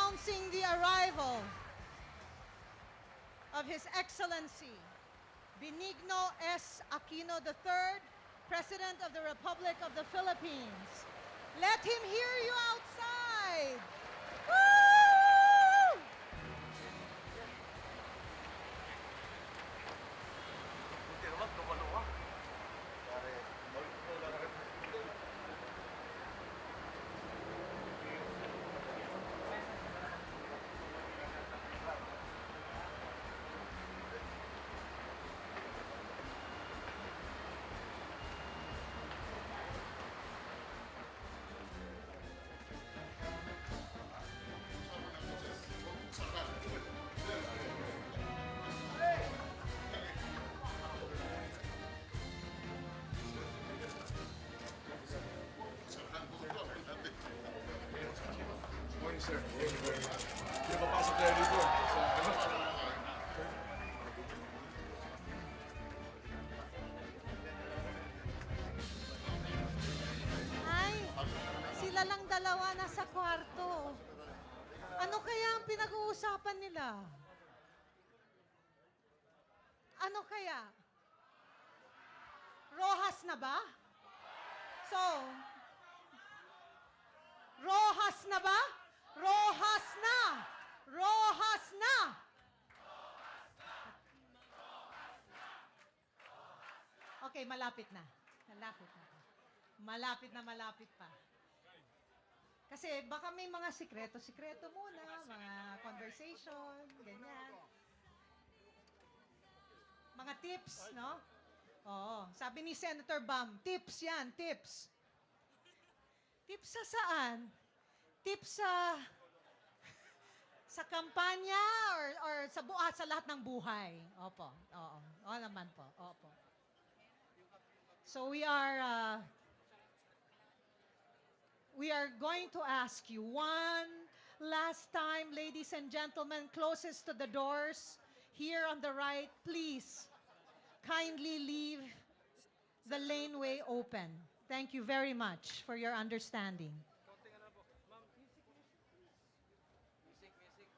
announcing the arrival of His Excellency Benigno S. Aquino III, President of the Republic of the Philippines. Let him hear you outside. Woo! Morning, sir. Thank you very much. Hindi na papasok tayo dito. Ay, sila lang dalawa nasa kwarto. Ano kaya ang pinag-uusapan nila? Ano kaya? Rojas na ba? So, Rojas na ba? Rojas na! Rojas na! Okay, malapit na. Malapit na. Malapit na malapit pa. Kasi baka may mga sikreto muna, mga conversation, ganyan. Mga tips, no? Oo. Sabi ni Senator Bam, tips yan, tips. Tips sa saan? Tips sa kampanya or sa lahat ng buhay. Opo. Oo. Oo naman po. Opo. So we are going to ask you one last time, ladies and gentlemen, closest to the doors here on the right, please kindly leave the laneway open. Thank you very much for your understanding. Music, please.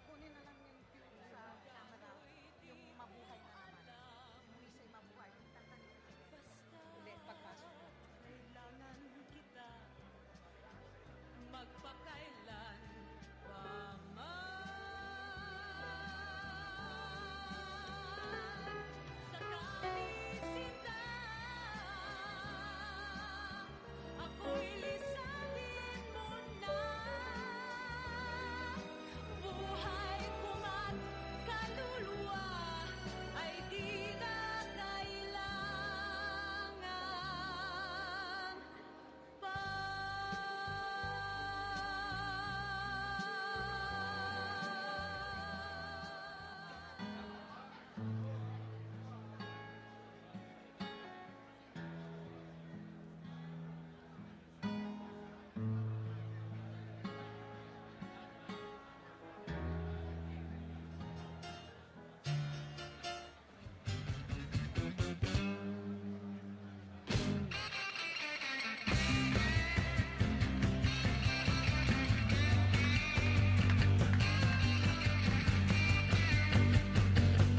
Kunin na lang yung sa camera, yung mabuhay na naman. Yung isa'y mabuhay. Kanta niyo. Ulit, pagpasok mo. Kailangan kita magpakailan pa man. Sa kanisita, ako'y lisanin mo na. Buhay ko't kaluluwa ay di na kailangan pa.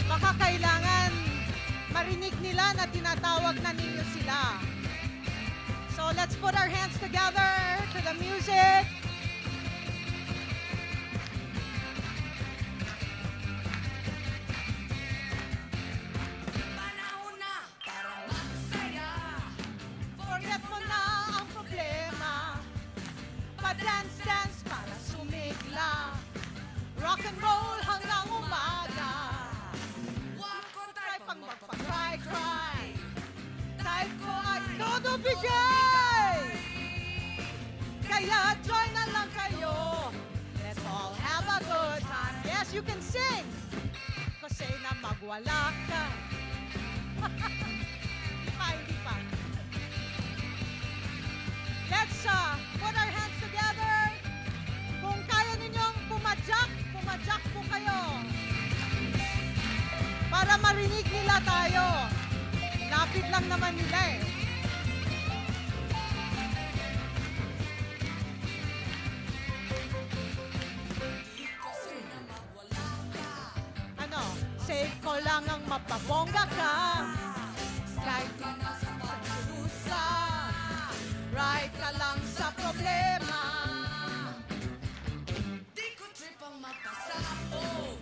Baka kailangan marinig nila na tinatawag na ninyo sila. So let's put our hands together to the music. Panahon na para magsaya. Forget mo na ang problema. Pa-dance-dance para sumigla. Rock and roll hanggang umaga. Huwag ko Try tayo pang magpapag- magpa-cry-cry. Type ko ay todo bigay. Kaya join na lang kayo. Let's all have a good time. Yes, you can sing. Kasi na magwala ka. Hindi pa. Let's put our hands together. naman nila eh. Ano? Say ko lang ang mapabongga ka. Kahit di na sa pagdurusa. Right ka lang sa problema. Di ko trip ang mapasabog.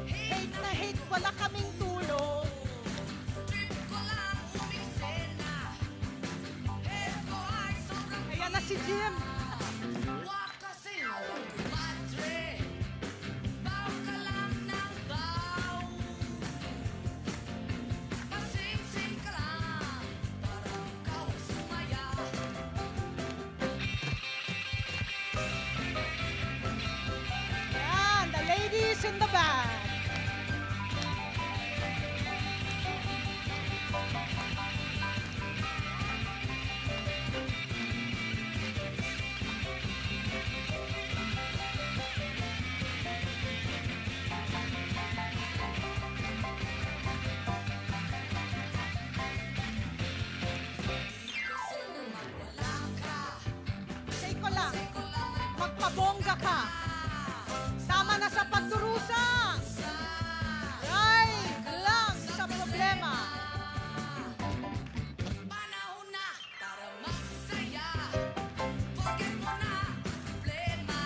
Hate na hate, wala kaming tulong. Trip ko lang umiksena. Head ko ay sobrang Ayan na si Jim. Wag kasi nalang kumadre. Baw ka lang ng baw. Pasing-sing ka lang. Parang ikaw ang sumaya. Yan, the ladies in the back. Kasi naman wala ka. Say ko lang, magpabongga ka. Tama na sa pagdurusa. Right lang sa problema. Panahon na para magsaya. Forget mo na problema.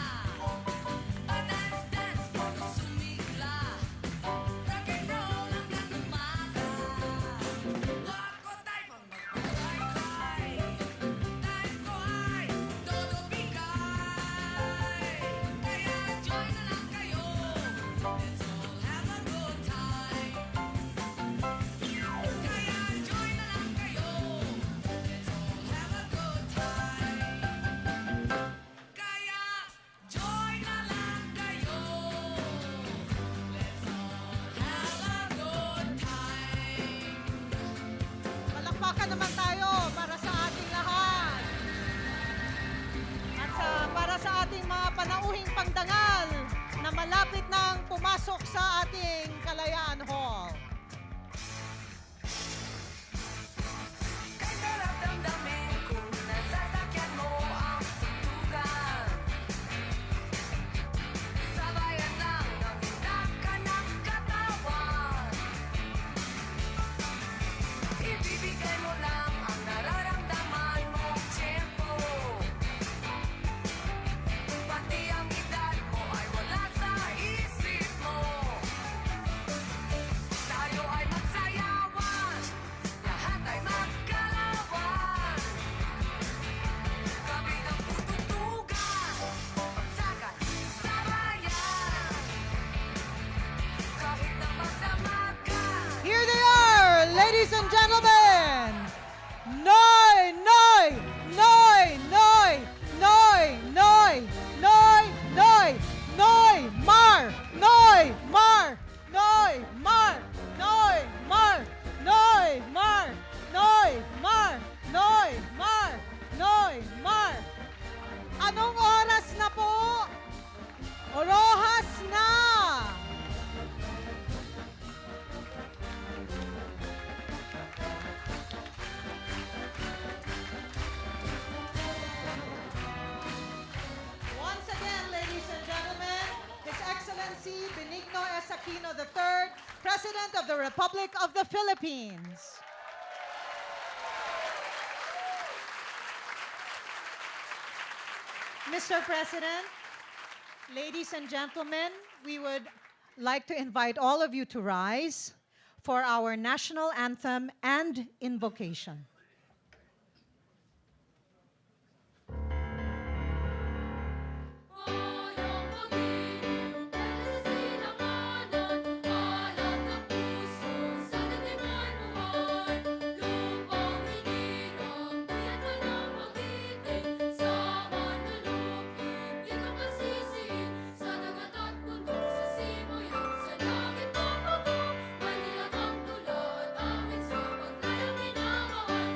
Pa-dance-dance mo na sumigla. Rock and roll hanggang umaga. Wag ko tayo mag-cry-cry. Time ko ay todo bigay. Kaya join na lang kayo. Let's all have a good time. Kaya join na lang kayo. Let's all have a good time. Kaya join na lang kayo. Let's all have a good time. Palakpakan naman tayo para sa ating lahat. At para sa ating mga panauhing pangdangal na malapit nang pumasok sa ating Kalayaan Hall. Kay sarap damdamin kung nasasakyan mo ang tugtugan. Sabayan lang ng hinaka ng katawan. Ibibigay mo lang ang nararamdaman mong tempo. Pati ang edad mo ay wala sa isip mo. Tayo ay magsayawan, lahat ay magkalawan. Kami ng tutugtugan, pagsakat sa bayan. Kahit na magdamagan. Here they are, ladies and gentlemen. Noy, Noy, Noy, Noy, Noy, Noy, Noy, Noy, Noy, Mar, Noy, Mar, Noy, Mar, Noy, Mar, Noy, Mar, Noy, Mar, Noy, Mar, Noy, Mar. Anong oras na po? Orohas na! Once again, ladies and gentlemen, His Excellency Benigno S. Aquino III, President of the Republic of the Philippines. Mr. President, ladies and gentlemen, we would like to invite all of you to rise for our national anthem and invocation. Mayang pag-ibig para sa silanganan, hanap ng puso sa datingan buhay. Lupang hinirang, tiyak ka ng magiting, sa manlulupig, di ka masisiin. Sa dagat at bundok, sa simoy at sa langit ng bundok, Manila kang tula at awit sa paglayang minamahal.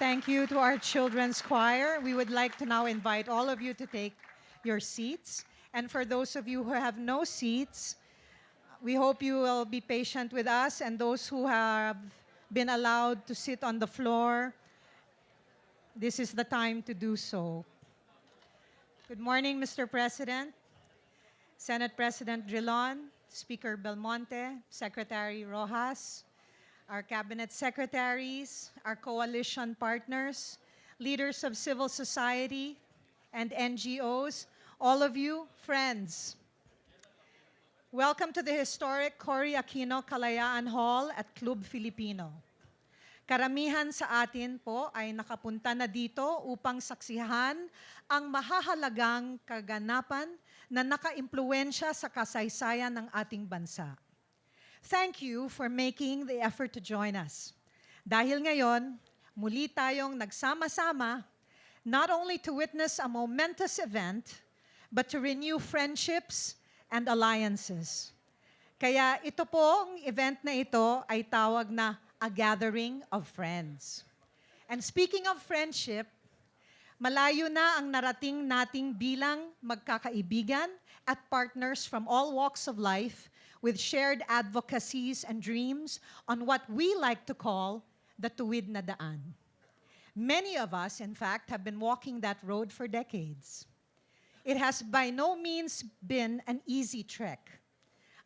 Thank you to our children's choir. We would like to now invite all of you to take your seats. And for those of you who have no seats, we hope you will be patient with us, and those who have been allowed to sit on the floor, this is the time to do so. Good morning, Mr. President, Senate President Drilon, Speaker Belmonte, Secretary Rojas, our cabinet secretaries, our coalition partners, leaders of civil society and NGOs, all of you, friends. Welcome to the historic Cory Aquino Kalayaan Hall at Club Filipino. Karamihan sa atin po ay nakapunta na dito upang saksihan ang mahahalagang kaganapan na nakaimpluwensya sa kasaysayan ng ating bansa. Thank you for making the effort to join us. Dahil ngayon, muli tayong nagsama-sama not only to witness a momentous event, but to renew friendships and alliances. Kaya ito pong event na ito ay tawag na a gathering of friends. And speaking of friendship, malayo na ang narating nating bilang magkakaibigan at partners from all walks of life with shared advocacies and dreams on what we like to call the Tuwid na Daan. Many of us, in fact, have been walking that road for decades. It has by no means been an easy trek.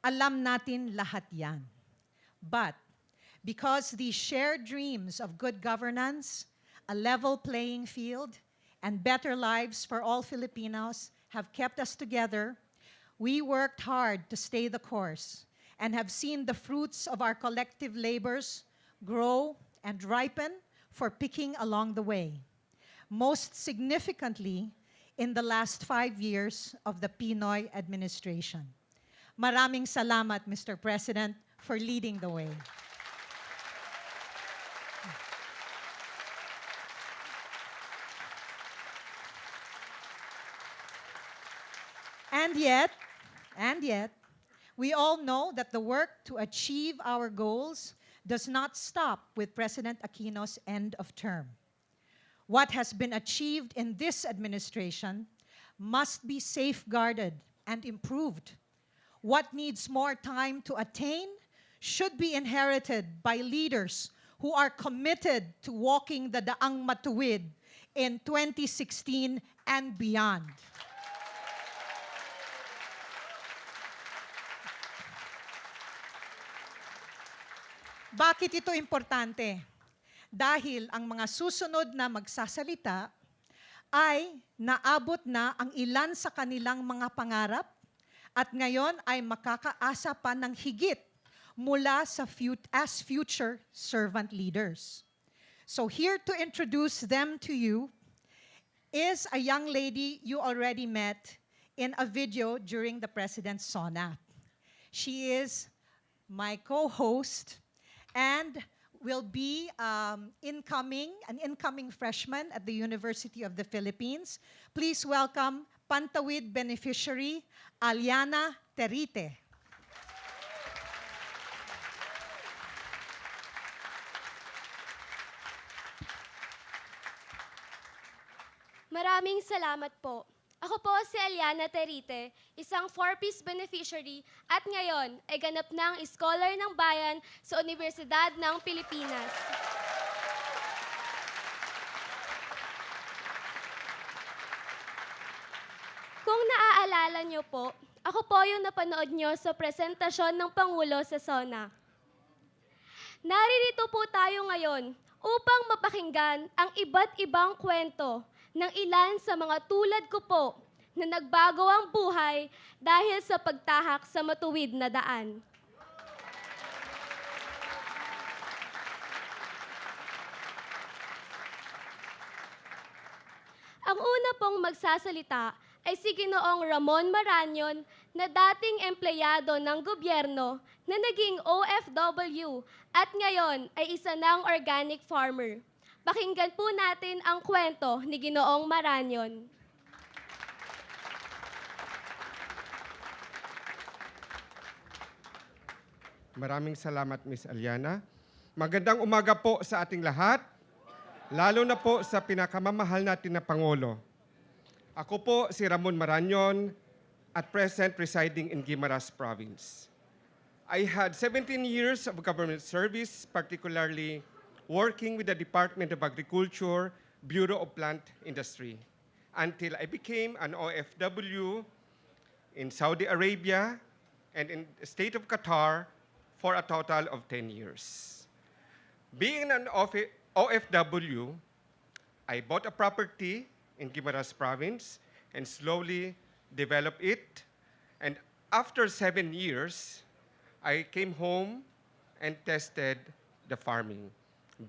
Alam natin lahat yan. But because these shared dreams of good governance, a level playing field, and better lives for all Filipinos have kept us together, we worked hard to stay the course and have seen the fruits of our collective labors grow and ripen for picking along the way. Most significantly, in the last 5 years of the Pinoy administration. Maraming salamat, Mr. President, for leading the way. And yet, we all know that the work to achieve our goals does not stop with President Aquino's end of term. What has been achieved in this administration must be safeguarded and improved. What needs more time to attain should be inherited by leaders who are committed to walking the Daang Matuwid in 2016 and beyond. Bakit ito importante? Dahil ang mga susunod na magsasalita ay naabot na ang ilan sa kanilang mga pangarap at ngayon ay makakaasa pa ng higit mula sa as future servant leaders. So here to introduce them to you is a young lady you already met in a video during the President's SONA. She is my co-host and will be an incoming freshman at the University of the Philippines. Please welcome Pantawid beneficiary, Aliana Terite. Maraming salamat po. Ako po si Aliana Terite, isang 4-piece beneficiary at ngayon ay ganap ng Scholar ng Bayan sa Universidad ng Pilipinas. Kung naaalala niyo po, ako po yung napanood niyo sa presentasyon ng Pangulo sa SONA. Naririto po tayo ngayon upang mapakinggan ang iba't ibang kwento ng ilan sa mga tulad ko po na nagbago ang buhay dahil sa pagtahak sa matuwid na daan. Ang una pong magsasalita ay si Ginoong Ramon Maranyon na dating empleyado ng gobyerno na naging OFW at ngayon ay isa ng organic farmer. Pakinggan po natin ang kwento ni Ginoong Maranyon. Maraming salamat, Miss Aliana. Magandang umaga po sa ating lahat, lalo na po sa pinakamamahal natin na Pangulo. Ako po si Ramon Maranyon, at present residing in Guimaras Province. I had 17 years of government service, particularly working with the Department of Agriculture, Bureau of Plant Industry, until I became an OFW in Saudi Arabia and in the state of Qatar for a total of 10 years. Being an OFW, I bought a property in Guimaras Province and slowly developed it. And after 7 years, I came home and tested the farming.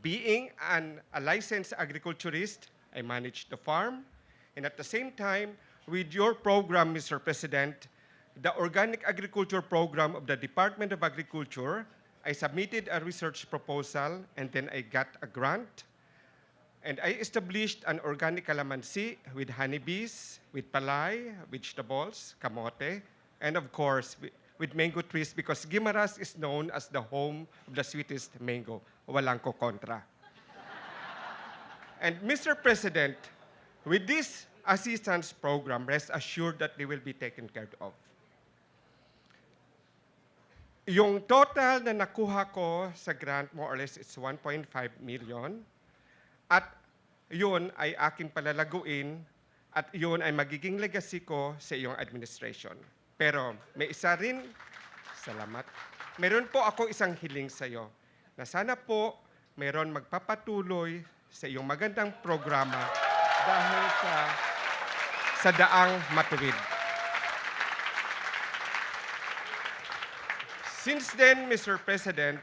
Being a licensed agriculturist, I managed the farm. And at the same time, with your program, Mr. President, the Organic Agriculture Program of the Department of Agriculture, I submitted a research proposal and then I got a grant. And I established an organic calamansi with honeybees, with palay, vegetables, kamote, and of course, with mango trees because Guimaras is known as the home of the sweetest mango. Walang ko kontra. And Mr. President, with this assistance program, rest assured that they will be taken care of. Yung total na nakuha ko sa grant, more or less, it's 1.5 million. At yun ay aking palalaguin at yun ay magiging legacy ko sa iyong administration. Pero may isa rin, salamat, meron po ako isang hiling sa iyo na sana po meron magpapatuloy sa iyong magandang programa dahil sa daang matuwid. Since then, Mr. President,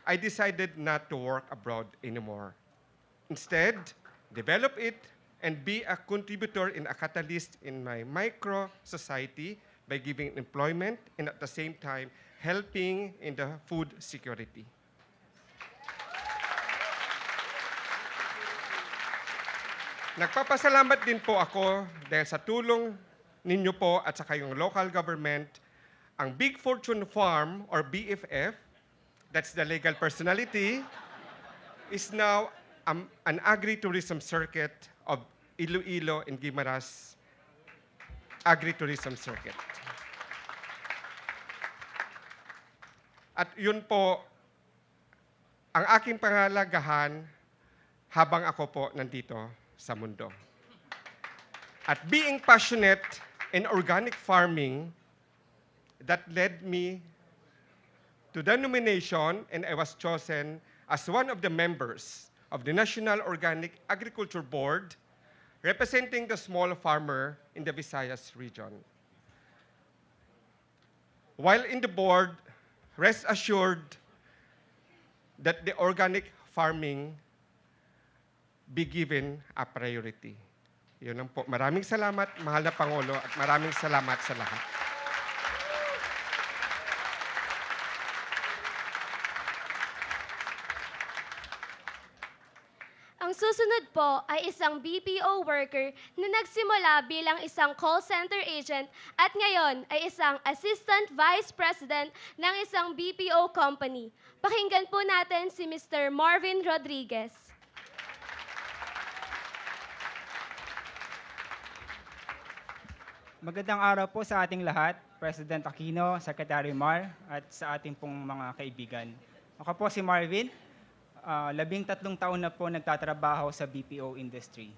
I decided not to work abroad anymore. Instead, develop it and be a contributor and a catalyst in my micro society by giving employment and at the same time helping in the food security. Nagpapasalamat din po ako dahil sa tulong ninyo po at saka yung local government, ang Big Fortune Farm or BFF, that's the legal personality, is now an agri-tourism circuit of Iloilo and Guimaras agri-tourism circuit. At yun po, ang aking pangalagahan habang ako po nandito sa mundo. At being passionate in organic farming, that led me to the nomination and I was chosen as one of the members of the National Organic Agriculture Board, representing the small farmer in the Visayas region. While in the board, rest assured that the organic farming be given a priority. Yun lang po. Maraming salamat, mahal na Pangulo, at maraming salamat sa lahat. Ang susunod po ay isang BPO worker na nagsimula bilang isang call center agent at ngayon ay isang assistant vice president ng isang BPO company. Pakinggan po natin si Mr. Marvin Rodriguez. Magandang araw po sa ating lahat, President Aquino, Secretary Mar, at sa ating pong mga kaibigan. Ako po si Marvin, 13 taon na po nagtatrabaho sa BPO industry.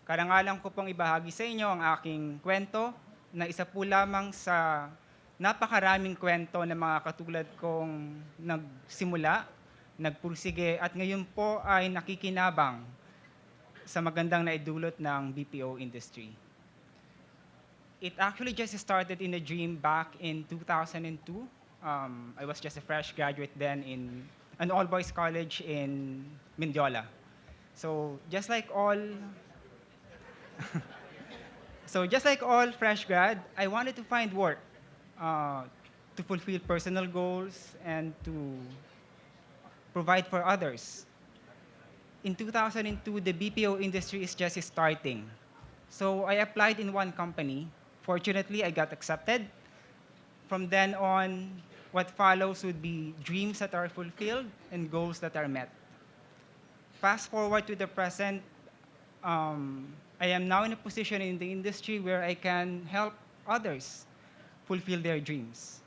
Karangalan ko pong ibahagi sa inyo ang aking kwento na isa po lamang sa napakaraming kwento ng mga katulad kong nagsimula, nagpursige at ngayon po ay nakikinabang sa magandang naidulot ng BPO industry. It actually just started in a dream back in 2002. I was just a fresh graduate then in an all-boys college in Mindiola. So just like all fresh grad, I wanted to find work to fulfill personal goals and to provide for others. In 2002, the BPO industry is just starting. So I applied in one company. Fortunately, I got accepted. From then on, what follows would be dreams that are fulfilled and goals that are met. Fast forward to the present, I am now in a position in the industry where I can help others fulfill their dreams.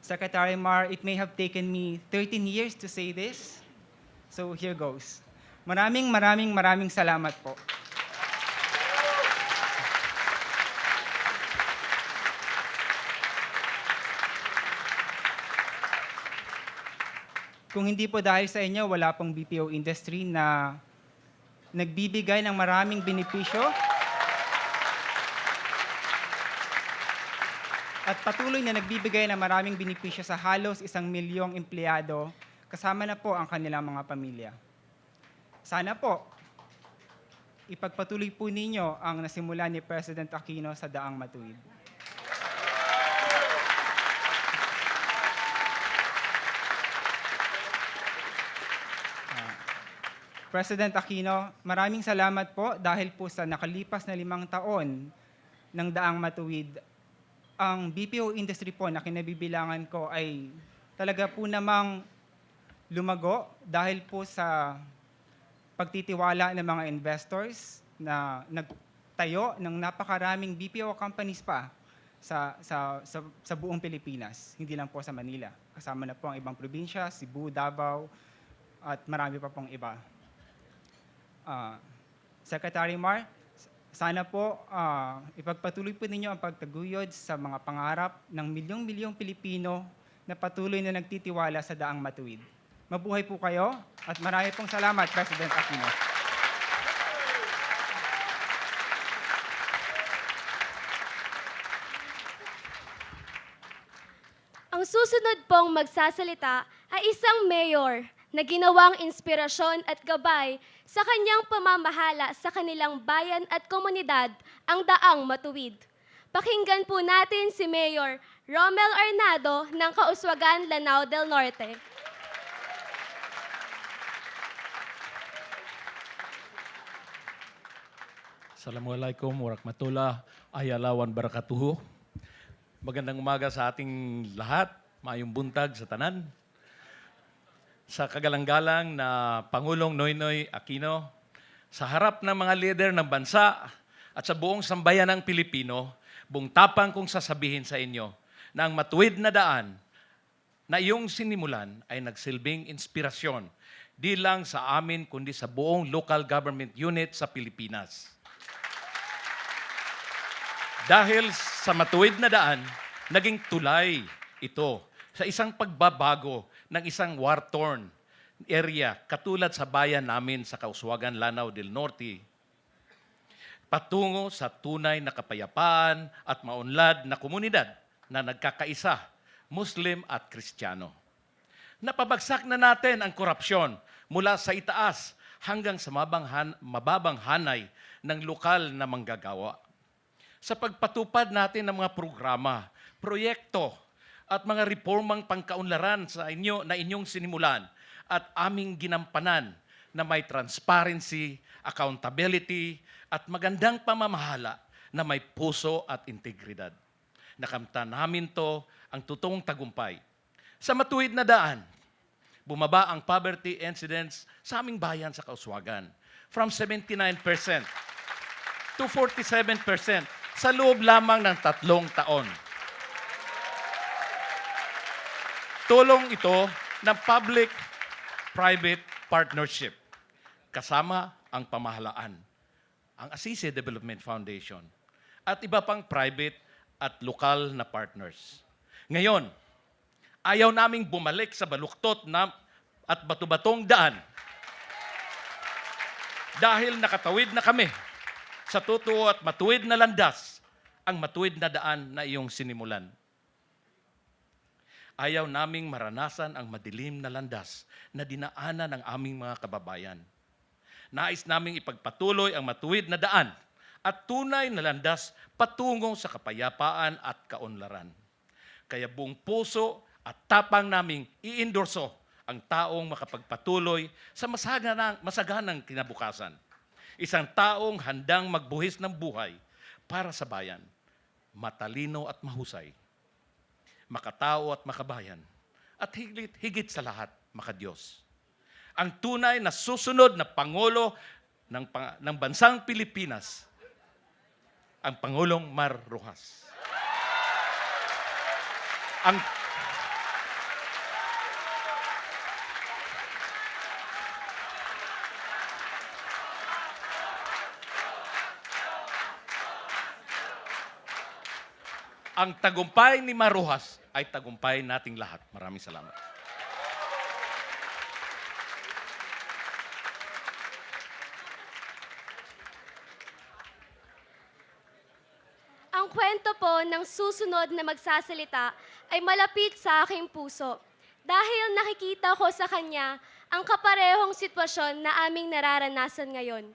Secretary Mar, it may have taken me 13 years to say this, so here goes. Maraming salamat po. Kung hindi po dahil sa inyo, wala pong BPO industry na nagbibigay ng maraming benepisyo at patuloy na nagbibigay ng maraming benepisyo sa halos 1 milyong empleyado, kasama na po ang kanilang mga pamilya. Sana po, ipagpatuloy po ninyo ang nasimulan ni President Aquino sa Daang Matuwid. President Aquino, maraming salamat po dahil po sa nakalipas na 5 taon ng Daang Matuwid, ang BPO industry po na kinabibilangan ko ay talaga po namang lumago dahil po sa pagtitiwala ng mga investors na nagtayo ng napakaraming BPO companies pa sa buong Pilipinas, hindi lang po sa Manila. Kasama na po ang ibang probinsya, Cebu, Davao, at marami pa pong iba. Secretary Mar, sana po ipagpatuloy po ninyo ang pagtaguyod sa mga pangarap ng milyong-milyong Pilipino na patuloy na nagtitiwala sa Daang Matuwid. Mabuhay po kayo at marami pong salamat, President Aquino. Ang susunod pong magsasalita ay isang mayor na ginawang inspirasyon at gabay sa kanyang pamamahala sa kanilang bayan at komunidad, ang Daang Matuwid. Pakinggan po natin si Mayor Romel Arnado ng Kauswagan, Lanao del Norte. Assalamualaikum warahmatullahi ayalawan barakatuhu. Magandang umaga sa ating lahat, maayong buntag sa tanan. Sa kagalang-galang na Pangulong Noynoy Aquino, sa harap ng mga leader ng bansa at sa buong sambayan ng Pilipino, buong tapang kong sasabihin sa inyo na ang matuwid na daan na iyong sinimulan ay nagsilbing inspirasyon di lang sa amin kundi sa buong local government unit sa Pilipinas. Dahil sa matuwid na daan, naging tulay ito sa isang pagbabago ng isang war-torn area katulad sa bayan namin sa Kauswagan, Lanao del Norte, patungo sa tunay na kapayapaan at maunlad na komunidad na nagkakaisa, Muslim at Kristiyano. Napabagsak na natin ang korupsyon mula sa itaas hanggang sa mababang hanay ng lokal na manggagawa. Sa pagpatupad natin ng mga programa, proyekto, at mga reformang pangkaunlaran sa inyo na inyong sinimulan at aming ginampanan na may transparency, accountability, at magandang pamamahala na may puso at integridad. Nakamtan namin to ang totoong tagumpay. Sa matuwid na daan, bumaba ang poverty incidence sa aming bayan sa Kauswagan from 79% to 47% sa loob lamang ng 3 taon. Tulong ito ng public-private partnership kasama ang pamahalaan, ang Assisi Development Foundation, at iba pang private at lokal na partners. Ngayon, ayaw naming bumalik sa baluktot at batu-batong daan dahil nakatawid na kami sa totoo at matuwid na landas, ang matuwid na daan na iyong sinimulan. Ayaw naming maranasan ang madilim na landas na dinaanan ng aming mga kababayan. Nais naming ipagpatuloy ang matuwid na daan at tunay na landas patungo sa kapayapaan at kaunlaran. Kaya buong puso at tapang naming iendorso ang taong makapagpatuloy sa masaganang kinabukasan. Isang taong handang magbuhis ng buhay para sa bayan, matalino at mahusay. makatao at makabayan, at higit sa lahat, makadiyos. Ang tunay na susunod na Pangulo ng bansang Pilipinas, ang Pangulong Mar Rojas. Ang tagumpay ni Mar Rojas ay tagumpay nating lahat. Maraming salamat. Ang kwento po ng susunod na magsasalita ay malapit sa aking puso dahil nakikita ko sa kanya ang kaparehong sitwasyon na aming nararanasan ngayon.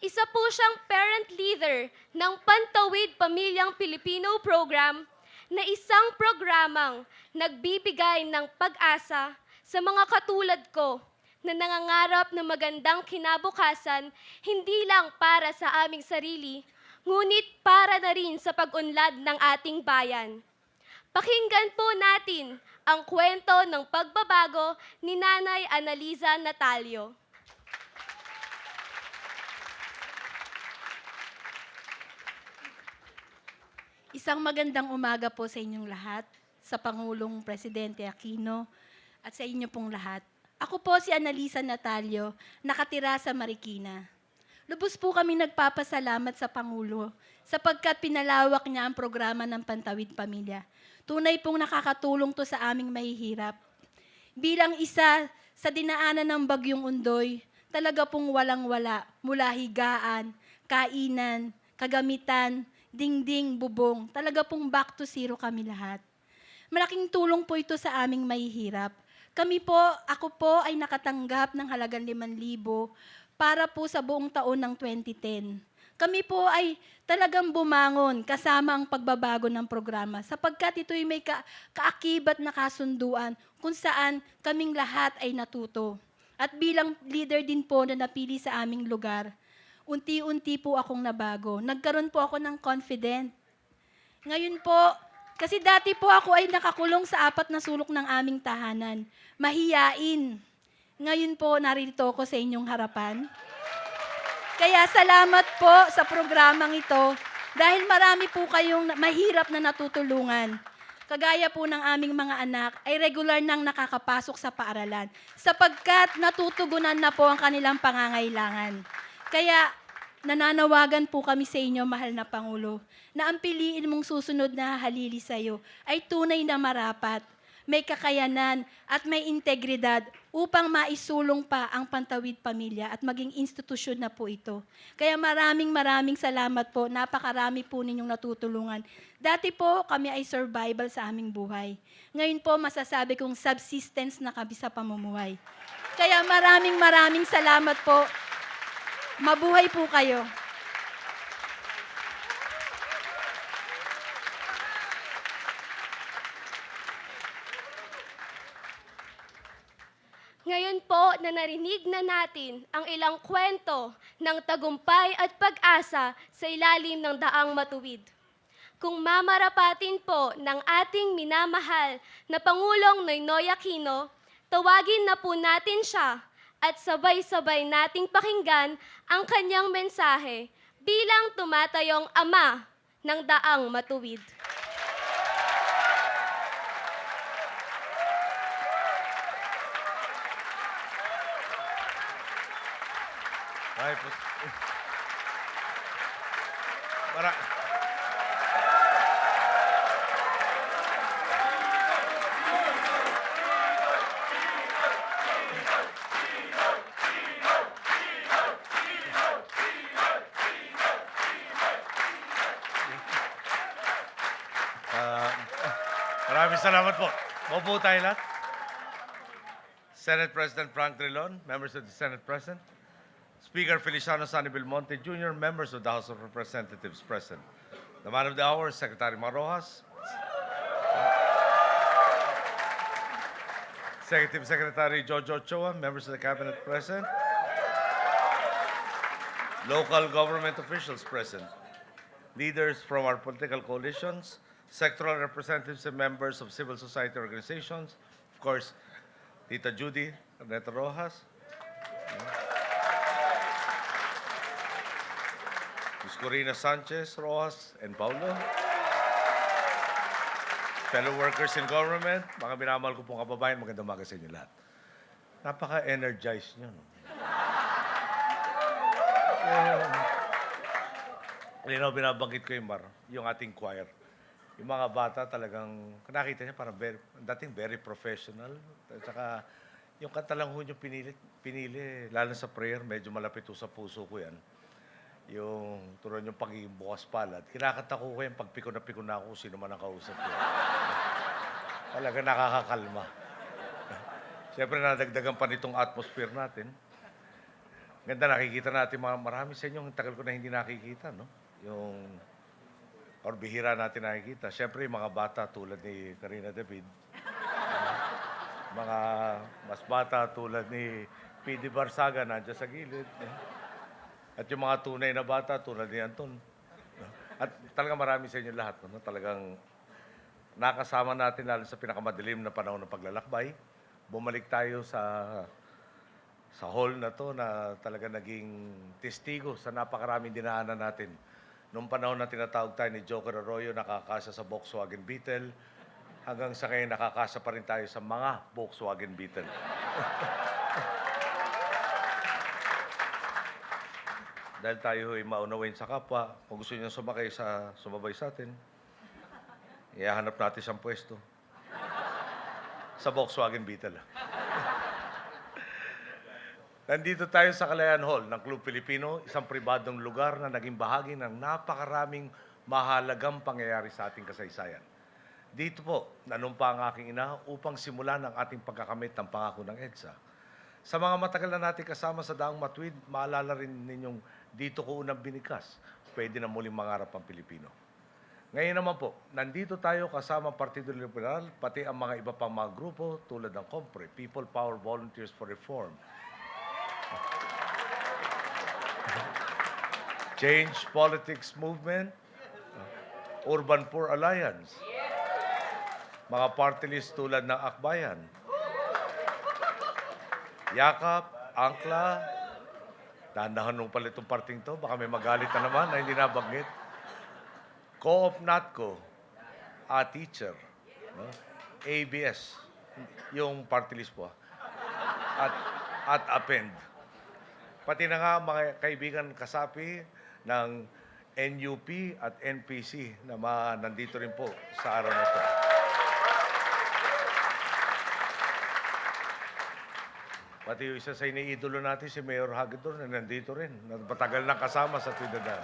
Isa po siyang parent leader ng Pantawid Pamilyang Pilipino program na isang programang nagbibigay ng pag-asa sa mga katulad ko na nangangarap ng magandang kinabukasan hindi lang para sa aming sarili, ngunit para na rin sa pag-unlad ng ating bayan. Pakinggan po natin ang kwento ng pagbabago ni Nanay Analiza Natalio. Isang magandang umaga po sa inyong lahat, sa Pangulong Presidente Aquino, at sa inyo pong lahat. Ako po si Analiza Natalio, nakatira sa Marikina. Lubos po kami nagpapasalamat sa Pangulo sapagkat pinalawak niya ang programa ng Pantawid Pamilya. Tunay pong nakakatulong to sa aming mahihirap. Bilang isa sa dinaanan ng Bagyong Undoy, talaga pong walang-wala mula higaan, kainan, kagamitan, dingding, bubong. Talaga pong back to zero kami lahat. Malaking tulong po ito sa aming mahihirap. Ako po ay nakatanggap ng halagang 5,000 para po sa buong taon ng 2010. Kami po ay talagang bumangon kasama ang pagbabago ng programa sapagkat ito'y may kaakibat na kasunduan kung saan kaming lahat ay natuto. At bilang leader din po na napili sa aming lugar, unti-unti po akong nabago. Nagkaroon po ako ng confident. Ngayon po, kasi dati po ako ay nakakulong sa 4 na sulok ng aming tahanan. Mahiyain. Ngayon po, narito ako sa inyong harapan. Kaya salamat po sa programang ito dahil marami po kayong mahirap na natutulungan. Kagaya po ng aming mga anak ay regular nang nakakapasok sa paaralan sapagkat natutugunan na po ang kanilang pangangailangan. Kaya nananawagan po kami sa inyo, mahal na Pangulo, na ang piliin mong susunod na halili sa iyo ay tunay na marapat, may kakayanan at may integridad upang maisulong pa ang Pantawid Pamilya at maging institusyon na po ito. Kaya maraming salamat po, napakarami po ninyong natutulungan. Dati po kami ay survival sa aming buhay. Ngayon po masasabi kong subsistence na kami sa pamumuhay. Kaya maraming salamat po. Mabuhay po kayo. Ngayon po na narinig na natin ang ilang kwento ng tagumpay at pag-asa sa ilalim ng daang matuwid. Kung mamarapatin po ng ating minamahal na Pangulong Noynoy Aquino, tawagin na po natin siya at sabay-sabay nating pakinggan ang kanyang mensahe bilang tumatayong ama ng daang matuwid. Ay, maraming salamat po. Maupo tayo lahat. Senate President Frank Trilon, members of the Senate present, Speaker Feliciano Sani Belmonte Jr., members of the House of Representatives present. The man of the hour, Secretary Mar Rojas, Executive Secretary Jojo Ochoa, members of the Cabinet present, local government officials present, leaders from our political coalitions, sectoral representatives and members of civil society organizations, of course, Tita Judy Arneta Rojas, Ms. Corina Sanchez Rojas and Paulo, fellow workers in government, mga minamahal ko pong kababayan, magandang umaga sa inyo lahat. Napaka-energized nyo, no? Binabanggit ko yung yung ating choir. Yung mga bata talagang, nakita niya parang dating very professional. At saka, yung kanta lang ho yung pinili, lalo sa prayer, medyo malapit ho sa puso ko yan. Yung turon yung pagiging bukas palad. Kinakanta ko yung pagpikon na ako kung sino man ang kausap ko. Talaga nakakakalma. Siyempre, nadagdagan pa nitong atmosphere natin. Ganda, nakikita natin marami sa inyo. Ang tagal ko na hindi nakikita, no? Or bihira natin nakikita. Siyempre, yung mga bata tulad ni Karina David. Mga mas bata tulad ni P.D. Barsaga nandiyan sa gilid. At yung mga tunay na bata tulad ni Anton. At talagang marami sa inyo lahat. No? Talagang nakasama natin lalo sa pinakamadilim na panahon ng paglalakbay. Bumalik tayo sa hall na to na talaga naging testigo sa napakaraming dinaanan natin. Noong panahon na tinatawag tayo ni Joker Arroyo, nakakasa sa Volkswagen Beetle, hanggang sa ngayon nakakasa pa rin tayo sa mga Volkswagen Beetle. Dahil tayo ay maunawain sa kapwa, kung gusto niyo sumabay sa atin, ihahanap natin siyang pwesto sa Volkswagen Beetle. Nandito tayo sa Kalayaan Hall ng Club Filipino, isang pribadong lugar na naging bahagi ng napakaraming mahalagang pangyayari sa ating kasaysayan. Dito po, nanumpa ang aking ina upang simulan ang ating pagkakamit ng pangako ng EDSA. Sa mga matagal na natin kasama sa Daang Matuwid, maalala rin ninyong dito ko unang binikas, pwede na muling mangarap ang Pilipino. Ngayon naman po, nandito tayo kasama ang Partido Liberal, pati ang mga iba pang mga grupo tulad ng COMPRE, People Power Volunteers for Reform, Change Politics Movement, Urban Poor Alliance, mga party list tulad ng Akbayan, Yakap, Angkla, dahan-dahan nung pala itong parting to, baka may magalit na naman na hindi nabanggit, Co-op Natco, A-Teacher, no? ABS, yung party list po, at Append. Pati na nga mga kaibigan kasapi ng NUP at NPC na nandito rin po sa araw na ito. Pati yung isa sa iniidolo natin, si Mayor Hagedorn, na nandito rin. Matagal nang kasama sa Trinidad.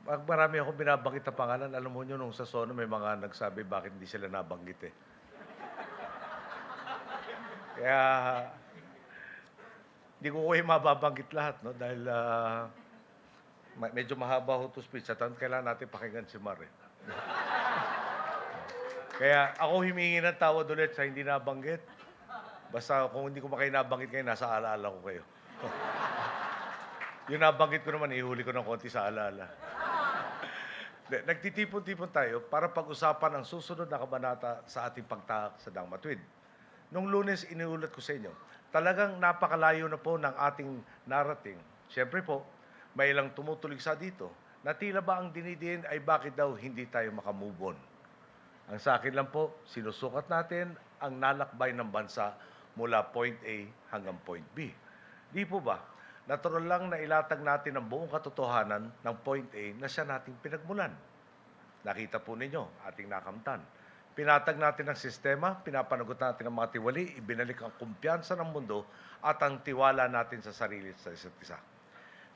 Marami akong binabanggit na pangalan. Alam mo nyo, nung sa SONA may mga nagsabi bakit hindi sila nabanggit eh. Kaya, hindi ko kayo mababanggit lahat, no? Dahil medyo mahaba ho to speech. At kailangan natin pakinggan si Mar. Kaya ako humingi ng tawad ulit sa hindi nabanggit. Basta kung hindi ko pa kayo nabanggit kayo, nasa alaala ko kayo. Yung nabanggit ko naman, ihuli ko ng konti sa alaala. Nagtitipon-tipon tayo para pag-usapan ang susunod na kabanata sa ating pagtahak sa Daang Matuwid. Nung Lunes, iniulat ko sa inyo, talagang napakalayo na po ng ating narating. Siyempre po, may ilang tumutulig sa dito na tila ba ang dinidiin ay bakit daw hindi tayo makamove on. Ang sa akin lang po, sinusukat natin ang nalakbay ng bansa mula point A hanggang point B. Di po ba? Natural lang na ilatag natin ang buong katotohanan ng point A na siya nating pinagmulan. Nakita po ninyo, ating nakamtan. Pinatag natin ang sistema, pinapanagot natin ang mga tiwali, ibinalik ang kumpiyansa ng mundo at ang tiwala natin sa sarili at sa isa't isa.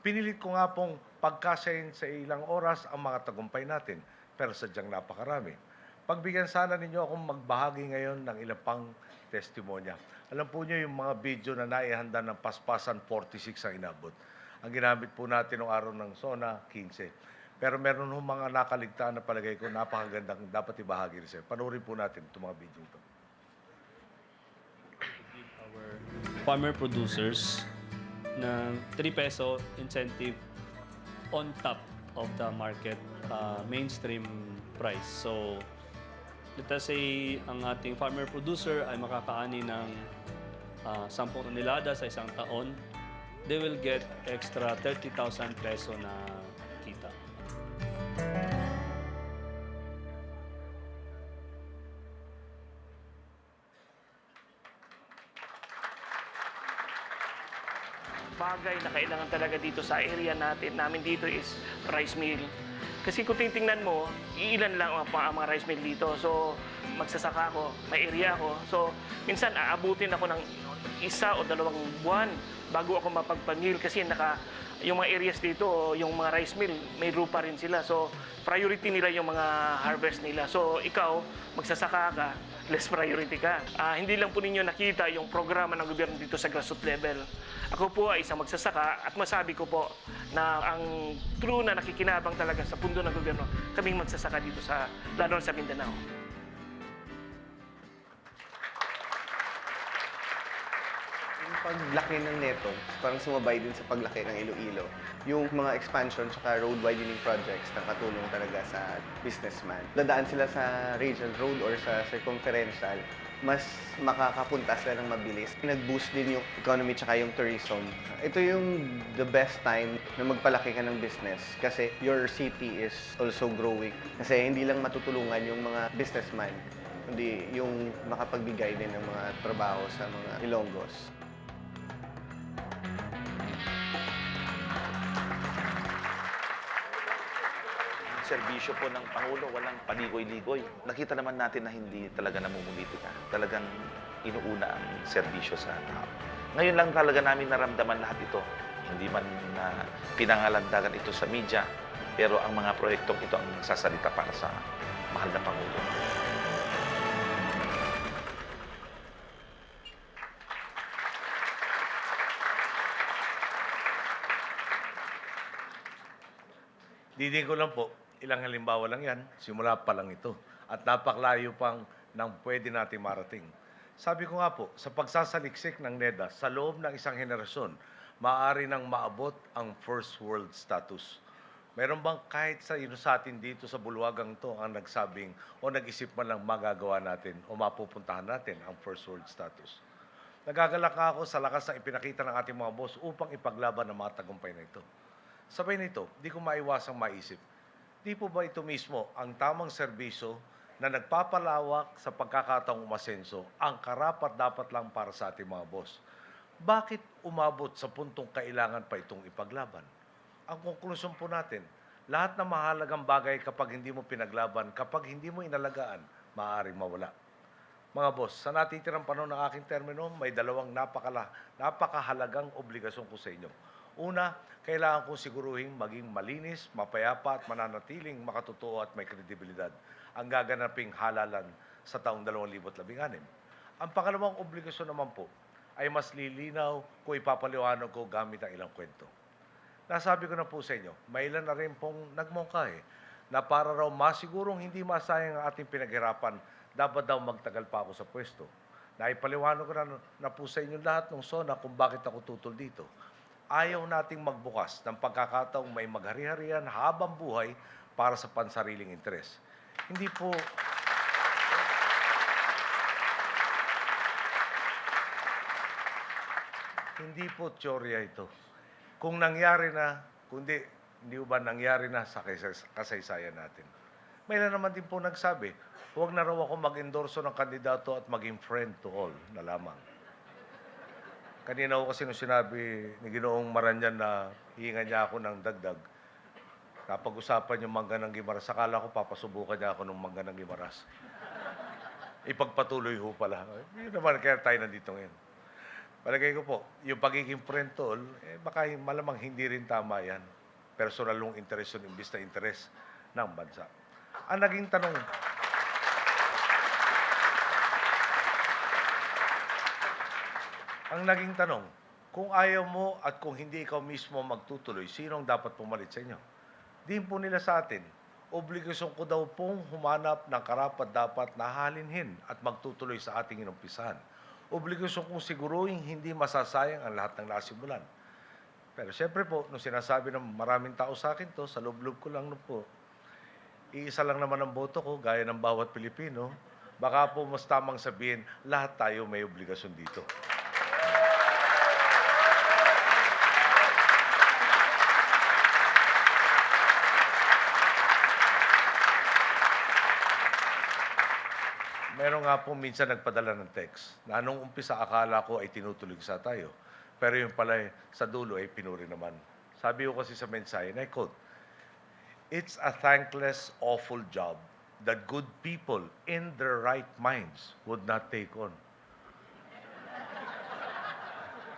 Pinilit ko nga pong pagkasayin sa ilang oras ang mga tagumpay natin, pero sadyang napakarami. Pagbigyan sana ninyo akong magbahagi ngayon ng ilang pang testimonya. Alam po niyo yung mga video na naihanda ng Paspasan 46 ang inabot. Ang ginamit po natin noong araw ng SONA, 15. Pero meron hong mga nakaligtaan na palagay ko napakagandang dapat ibahagi rin sa'yo. Panoorin po natin itong mga video ito. Our farmer producers ng 3 peso incentive on top of the market mainstream price. So, let us say, ang ating farmer producer ay makakaani ng 10 tonelada sa isang taon, they will get extra 30,000 peso na kita. Bagay na kailangan talaga dito sa area namin dito is rice mill. Kasi kung titingnan mo, iilan lang ang mga rice mill dito. So, magsasaka ako, may area ako. So, minsan aabutin ako ng 1 o 2 buwan bago ako mapagpamil kasi yung mga areas dito, yung mga rice mill, may lupa rin sila. So, priority nila yung mga harvest nila. So, ikaw, magsasaka ka, less priority ka. Hindi lang po ninyo nakita yung programa ng gobyerno dito sa grassroots level. Ako po ay isang magsasaka at masabi ko po na ang true na nakikinabang talaga sa pundo ng gobyerno, kaming magsasaka dito lalo na sa Mindanao. Yung paglaki ng Neto, parang sumabay din sa paglaki ng Iloilo. Yung mga expansion tsaka road widening projects na katulong talaga sa businessman. Dadaan sila sa regional road or sa circumferential, mas makakapunta sila ng mabilis. Nag-boost din yung economy tsaka yung tourism. Ito yung the best time na magpalaki ka ng business kasi your city is also growing. Kasi hindi lang matutulungan yung mga businessman, kundi yung makapagbigay din ng mga trabaho sa mga Ilonggos. Serbisyo po ng Pangulo, walang paligoy-ligoy. Nakita naman natin na hindi talaga namumulitika. Talagang inuuna ang serbisyo sa tao. Ngayon lang talaga namin naramdaman lahat ito. Hindi man pinangalandagan ito sa media, pero ang mga proyektong ito ang sasalita para sa mahal na Pangulo. Diding ko lang po, ilang halimbawa lang yan, simula pa lang ito. At napaklayo pang nang pwede natin marating. Sabi ko nga po, sa pagsasaliksik ng NEDA, sa loob ng isang henerasyon, maaari nang maabot ang first world status. Meron bang kahit sa atin dito sa bulwagang to ang nagsabing o nag-isip man lang magagawa natin o mapupuntahan natin ang first world status? Nagagalak ako sa lakas ng ipinakita ng ating mga boss upang ipaglaban ang mga tagumpay na ito. Sabay nito, di ko maiwasang maisip, di po ba ito mismo ang tamang serbisyo na nagpapalawak sa pagkakataong umasenso ang karapat-dapat lang para sa ating mga boss? Bakit umabot sa puntong kailangan pa itong ipaglaban? Ang konklusyon po natin, lahat ng mahalagang bagay kapag hindi mo pinaglaban, kapag hindi mo inalagaan, maaaring mawala. Mga boss, sa natitirang panahon ng aking termino, may dalawang napakahalagang obligasyon ko sa inyo. Una, kailangan kong siguruhin maging malinis, mapayapa at mananatiling makatotoo at may kredibilidad ang gaganaping halalan sa taong 2016. Ang pangalawang obligasyon naman po ay mas lilinaw kung ipapaliwanag ko gamit ang ilang kwento. Nasabi ko na po sa inyo, may ilan na rin pong nagmungkahi na para raw masigurong hindi masayang ang ating pinaghirapan, dapat daw magtagal pa ako sa pwesto. Naipaliwanag ko na po sa inyo lahat ng SONA kung bakit ako tutol dito. Ayaw nating magbukas ng pagkakataong may maghari-harian habang buhay para sa pansariling interes. Hindi po teorya ito. Kung nangyari na, hindi ba nangyari na sa kasaysayan natin. May na naman din po nagsabi, huwag na raw ako mag-endorso ng kandidato at maging friend to all na lamang. Kanina ko kasi nung sinabi ni Ginoong Maranyan na hihingan niya ako ng dagdag, napag-usapan yung mangga ng Gimaras. Akala ko papasubukan niya ako ng mangga ng Gimaras. Ipagpatuloy ho pala. Yun naman, kaya tayo nandito ngayon. Palagay ko po, yung pagiging friend to all, baka malamang hindi rin tama yan. Personal yung interest yun, imbis na interest ng bansa. Ang naging tanong, kung ayaw mo at kung hindi ikaw mismo magtutuloy, sino ang dapat pumalit sa inyo? Din po nila sa atin, obligasyon ko daw pong humanap ng karapat-dapat na halinhin at magtutuloy sa ating inumpisahan. Obligasyon kong siguruhin hindi masasayang ang lahat ng nasimulan. Pero siyempre po, nung sinasabi ng maraming tao sa akin to, sa loob-loob ko lang po, iisa lang naman ang boto ko, gaya ng bawat Pilipino. Baka po mas tamang sabihin, lahat tayo may obligasyon dito. Meron nga po minsan nagpadala ng text na nung umpisa akala ko ay tinutulig sa tayo. Pero yung pala sa dulo ay pinuri naman. Sabi ko kasi sa mensahe, and I quote, "It's a thankless, awful job that good people in their right minds would not take on."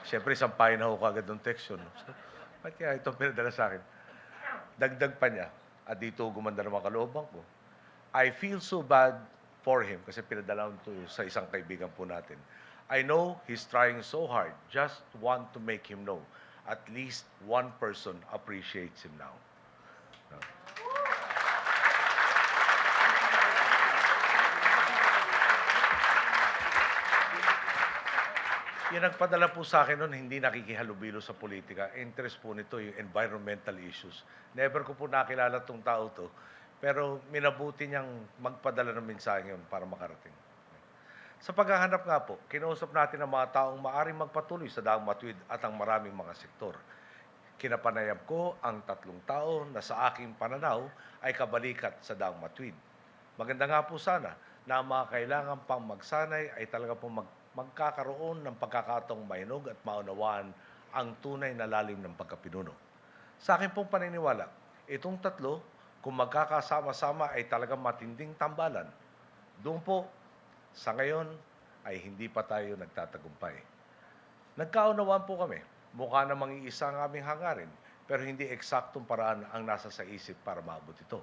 Siyempre, sampahin ako kagad ng text yun. So, ba't kaya ito pinadala sa akin? Dagdag pa niya, at dito gumanda naman kalooban ko. I feel so bad for him kasi pinadala ko sa isang kaibigan po natin. I know he's trying so hard, just want to make him know. At least one person appreciates him now. Yung nagpadala po sa akin noon, hindi nakikihalubilo sa politika. Interest po nito yung environmental issues. Never ko po nakilala tong tao to, pero minabuti niyang magpadala ng mensahe yun para makarating. Sa paghahanap nga po, kinausap natin ang mga taong maaring magpatuloy sa Daang Matuwid at ang maraming mga sektor. Kinapanayam ko ang 3 tao na sa aking pananaw ay kabalikat sa Daang Matuwid. Maganda nga po sana na ang mga kailangan pang magsanay ay talaga po magkakaroon ng pagkakataong mahinog at maunawaan ang tunay na lalim ng pagkapinuno. Sa akin pong paniniwala, itong 3, kung magkakasama-sama ay talagang matinding tambalan, doon po, sa ngayon, ay hindi pa tayo nagtatagumpay. Nagkaunawaan po kami. Mukha namang iisa ang aming hangarin, pero hindi eksaktong paraan ang nasa sa isip para maabot ito.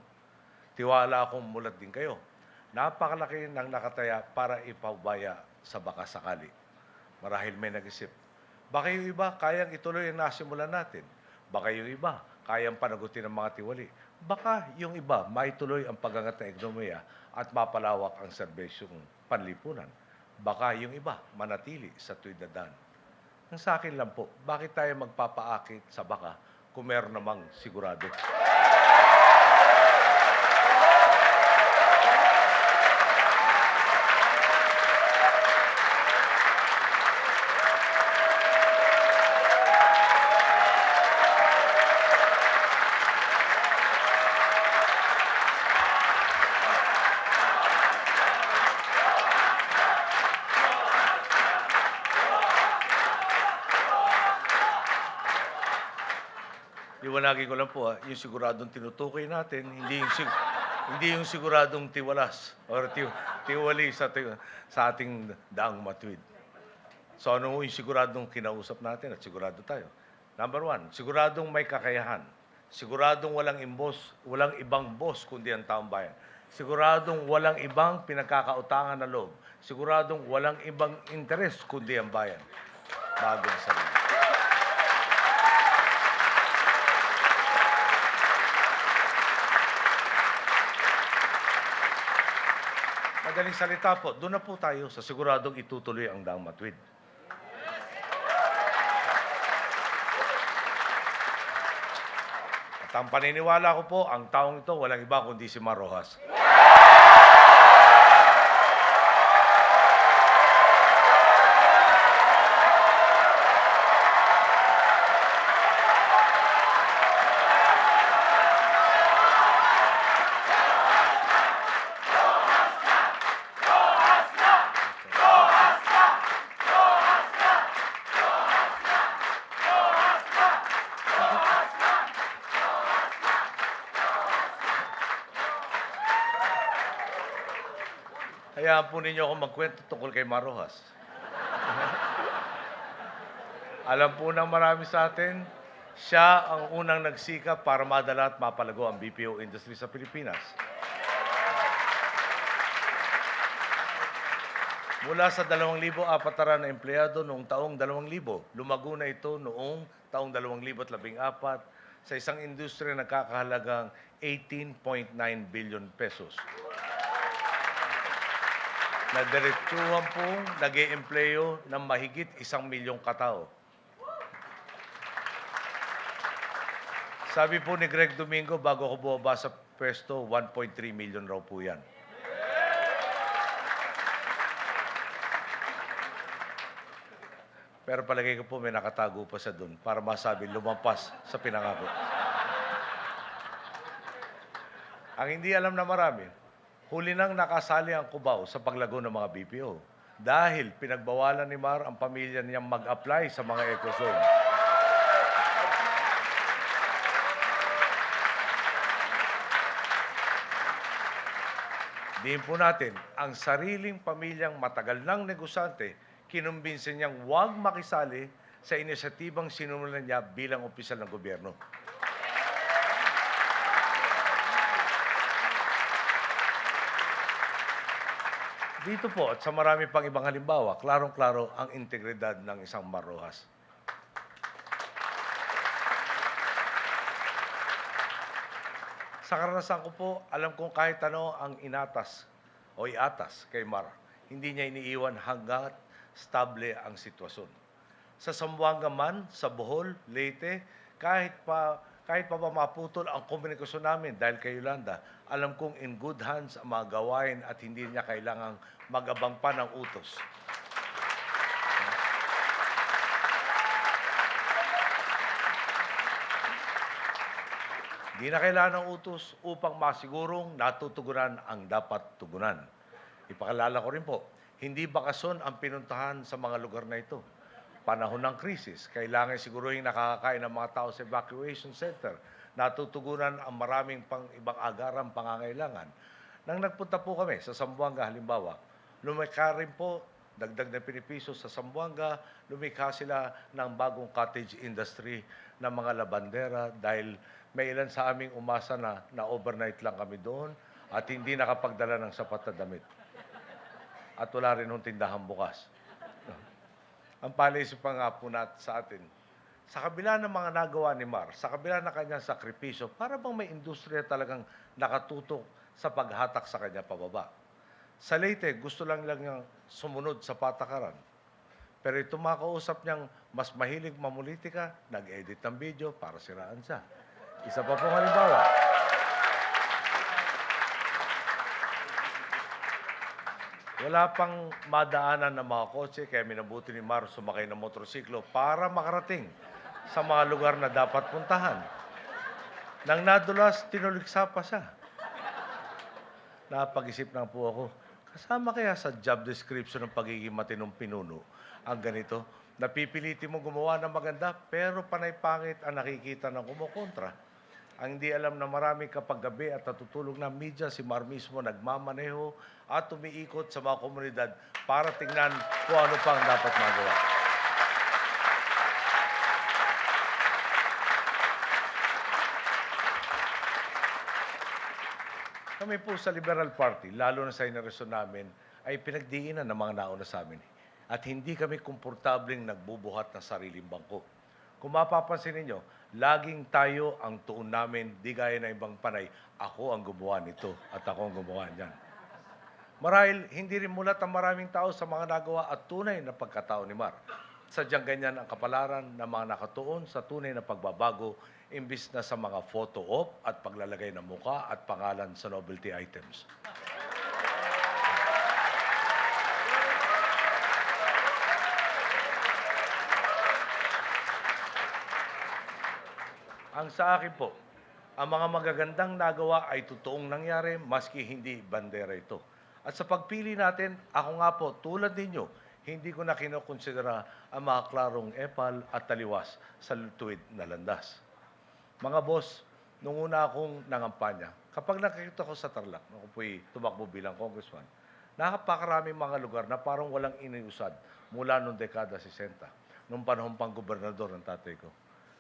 Tiwala akong mulat din kayo. Napakalaki ng nakataya para ipaubaya sa baka sakali. Marahil may nag-isip, baka yung iba kayang ituloy ang nasimulan natin. Baka yung iba kayang panagutin ng mga tiwali. Baka yung iba maituloy ang pag-angat ng ekonomiya at mapalawak ang serbisyong panlipunan. Baka yung iba manatili sa tuwid na daan. Ang sa akin lang po, bakit tayo magpapaakit sa baka kung meron namang sigurado? Iwanagin ko lang po, yung siguradong tinutukoy natin, hindi yung siguradong tiwalas or tiwali sa ating Daang Matuwid. So ano yung siguradong kinausap natin at sigurado tayo? Number 1, siguradong may kakayahan. Siguradong walang ibang boss kundi ang taong bayan. Siguradong walang ibang pinagkakautangan na loob. Siguradong walang ibang interes kundi ang bayan. Bagong sarili. Madaling salita po, doon na po tayo sa siguradong itutuloy ang Daang Matuwid. At ang paniniwala ko po, ang taong ito walang iba kundi si Mar Rojas. Hayaan po ninyo ako magkwento tungkol kay Mar Rojas. Alam po ng marami sa atin, siya ang unang nagsikap para madala at mapalago ang BPO industry sa Pilipinas. Mula sa 2,400 na empleyado noong taong 2000, lumago na ito noong taong 2014 sa isang industriya na nakakahalagang 18.9 billion pesos. Na diretsuhan pong nag-e-empleyo ng mahigit 1 milyong katao. Sabi po ni Greg Domingo, bago ako bumaba sa pwesto, 1.3 million raw po yan. Pero palagay ko po may nakatago pa sa doon para masabi lumampas sa pinangako. Ang hindi alam na marami, huli nang nakasali ang Cubao sa paglago ng mga BPO dahil pinagbawalan ni Mar ang pamilya niyang mag-apply sa mga ecozone. Diin po natin, ang sariling pamilyang matagal ng negosyante, kinumbinsin niyang huwag makisali sa inisyatibang sinumulan niya bilang opisyal ng gobyerno. Dito po at sa marami pang ibang halimbawa, klarong-klaro ang integridad ng isang Marrojas. Sa karanasan ko po, alam kong kahit ano ang inatas o iatas kay Mar, hindi niya iniiwan hanggat stable ang sitwasyon. Sa Zamboanga man, sa Bohol, Leyte, kahit pa maputol ang komunikasyon namin dahil kay Yolanda, alam kong in good hands ang mga gawain at hindi niya kailangang mag-abang pa ng utos. Di na kailangan ng utos upang masigurong natutugunan ang dapat tugunan. Ipakilala ko rin po, hindi bakasyon ang pinuntahan sa mga lugar na ito. Panahon ng krisis, kailangan siguruhin nakakakain ng mga tao sa evacuation center, natutugunan ang maraming ibang agarang pangangailangan. Nang nagpunta po kami sa Zamboanga halimbawa, lumikha rin po, dagdag na pinipiso sa Zamboanga, lumikha sila ng bagong cottage industry ng mga labandera dahil may ilan sa aming umasa na overnight lang kami doon at hindi nakapagdala ng sapat na damit. At wala rin hong tindahan bukas. Ang palaisipan nga po sa atin, sa kabila ng mga nagawa ni Mar, sa kabila ng kanyang sakripisyo, para bang may industriya talagang nakatutok sa paghatak sa kanya pababa. Sa Leyte, gusto lang niyang sumunod sa patakaran. Pero itong mga kausap niyang mas mahilig mamulitika, nag-edit ng video para siraan siya. Isa pa pong halimbawa. Wala pang madaanan ng mga kotse, kaya minabuti ni Mar sumakay ng motorsiklo para makarating sa mga lugar na dapat puntahan. Nang nadulas, tinuliksa pa siya. Napag-isip na po ako, kasama kaya sa job description ng pagiging matinong pinuno ang ganito, napipilitin mo gumawa ng maganda pero panay pangit ang nakikita ng kumukontra. Ang hindi alam na marami kapag gabi at natutulog na media, si Mar mismo nagmamaneho at umiikot sa mga komunidad para tingnan kung ano pang dapat magawa. Kami po sa Liberal Party, lalo na sa henerasyon namin, ay pinagdiinan ng mga nauna sa amin. At hindi kami komportableng nagbubuhat ng sariling bangko. Kung mapapansin ninyo, laging tayo ang tuon namin, di gaya ng ibang panay, ako ang gumawa nito at ako ang gumawa niyan. Marahil, hindi rin mulat ang maraming tao sa mga nagawa at tunay na pagkatao ni Mar. Sadyang ganyan ang kapalaran ng mga nakatuon sa tunay na pagbabago imbis na sa mga photo op at paglalagay ng muka at pangalan sa novelty items. Ang sa akin po, ang mga magagandang nagawa ay totoong nangyari maski hindi bandera ito. At sa pagpili natin, ako nga po, tulad ninyo, hindi ko na kinokonsidera ang mga klarong epal at taliwas sa tuwid na landas. Mga boss, nung una akong nangampanya, kapag nakikita ko sa Tarlac, ako po'y tumakbo bilang congressman, nakapakaraming mga lugar na parang walang iniusad mula noong dekada 60, nung panahon pang gobernador ng tatay ko.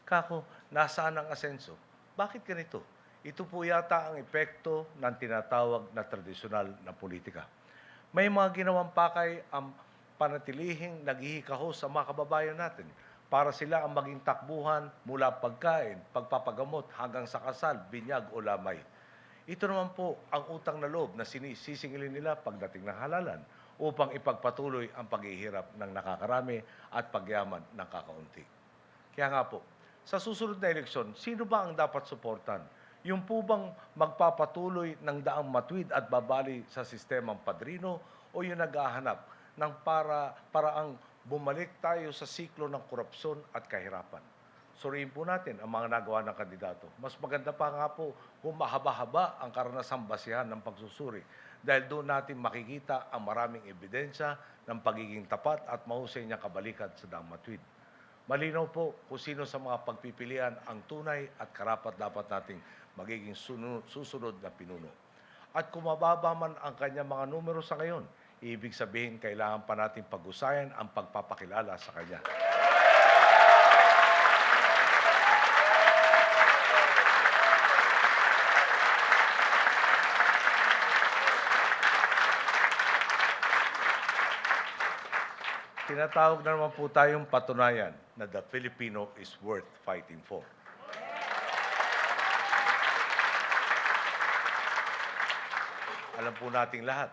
Kako, nasaan ang asenso? Bakit ganito? Ito po yata ang epekto ng tinatawag na tradisyonal na politika. May mga ginawang pakay ang panatilihing naghihikaho sa mga kababayan natin para sila ang maging takbuhan mula pagkain, pagpapagamot hanggang sa kasal, binyag o lamay. Ito naman po ang utang na loob na sisingilin nila pagdating ng halalan upang ipagpatuloy ang paghihirap ng nakakarami at pagyaman ng kakaunti. Kaya nga po, sa susunod na eleksyon, sino ba ang dapat suportan? Yung po bang magpapatuloy ng daang matuwid at babali sa sistemang padrino o yung naghahanap ng paraang bumalik tayo sa siklo ng korupsyon at kahirapan? Suriin po natin ang mga nagawa ng kandidato. Mas maganda pa nga po kung mahaba-haba ang karanasang basihan ng pagsusuri dahil doon natin makikita ang maraming ebidensya ng pagiging tapat at mahusay niyang kabalikan sa daang matuwid. Malinaw po kung sino sa mga pagpipilian ang tunay at karapat-dapat nating magiging susunod na pinuno. At kung mababa man ang kanyang mga numero sa ngayon, ibig sabihin kailangan pa natin pag-usayan ang pagpapakilala sa kanya. Tinatawag na naman po tayong patunayan na the Filipino is worth fighting for. Alam po nating lahat,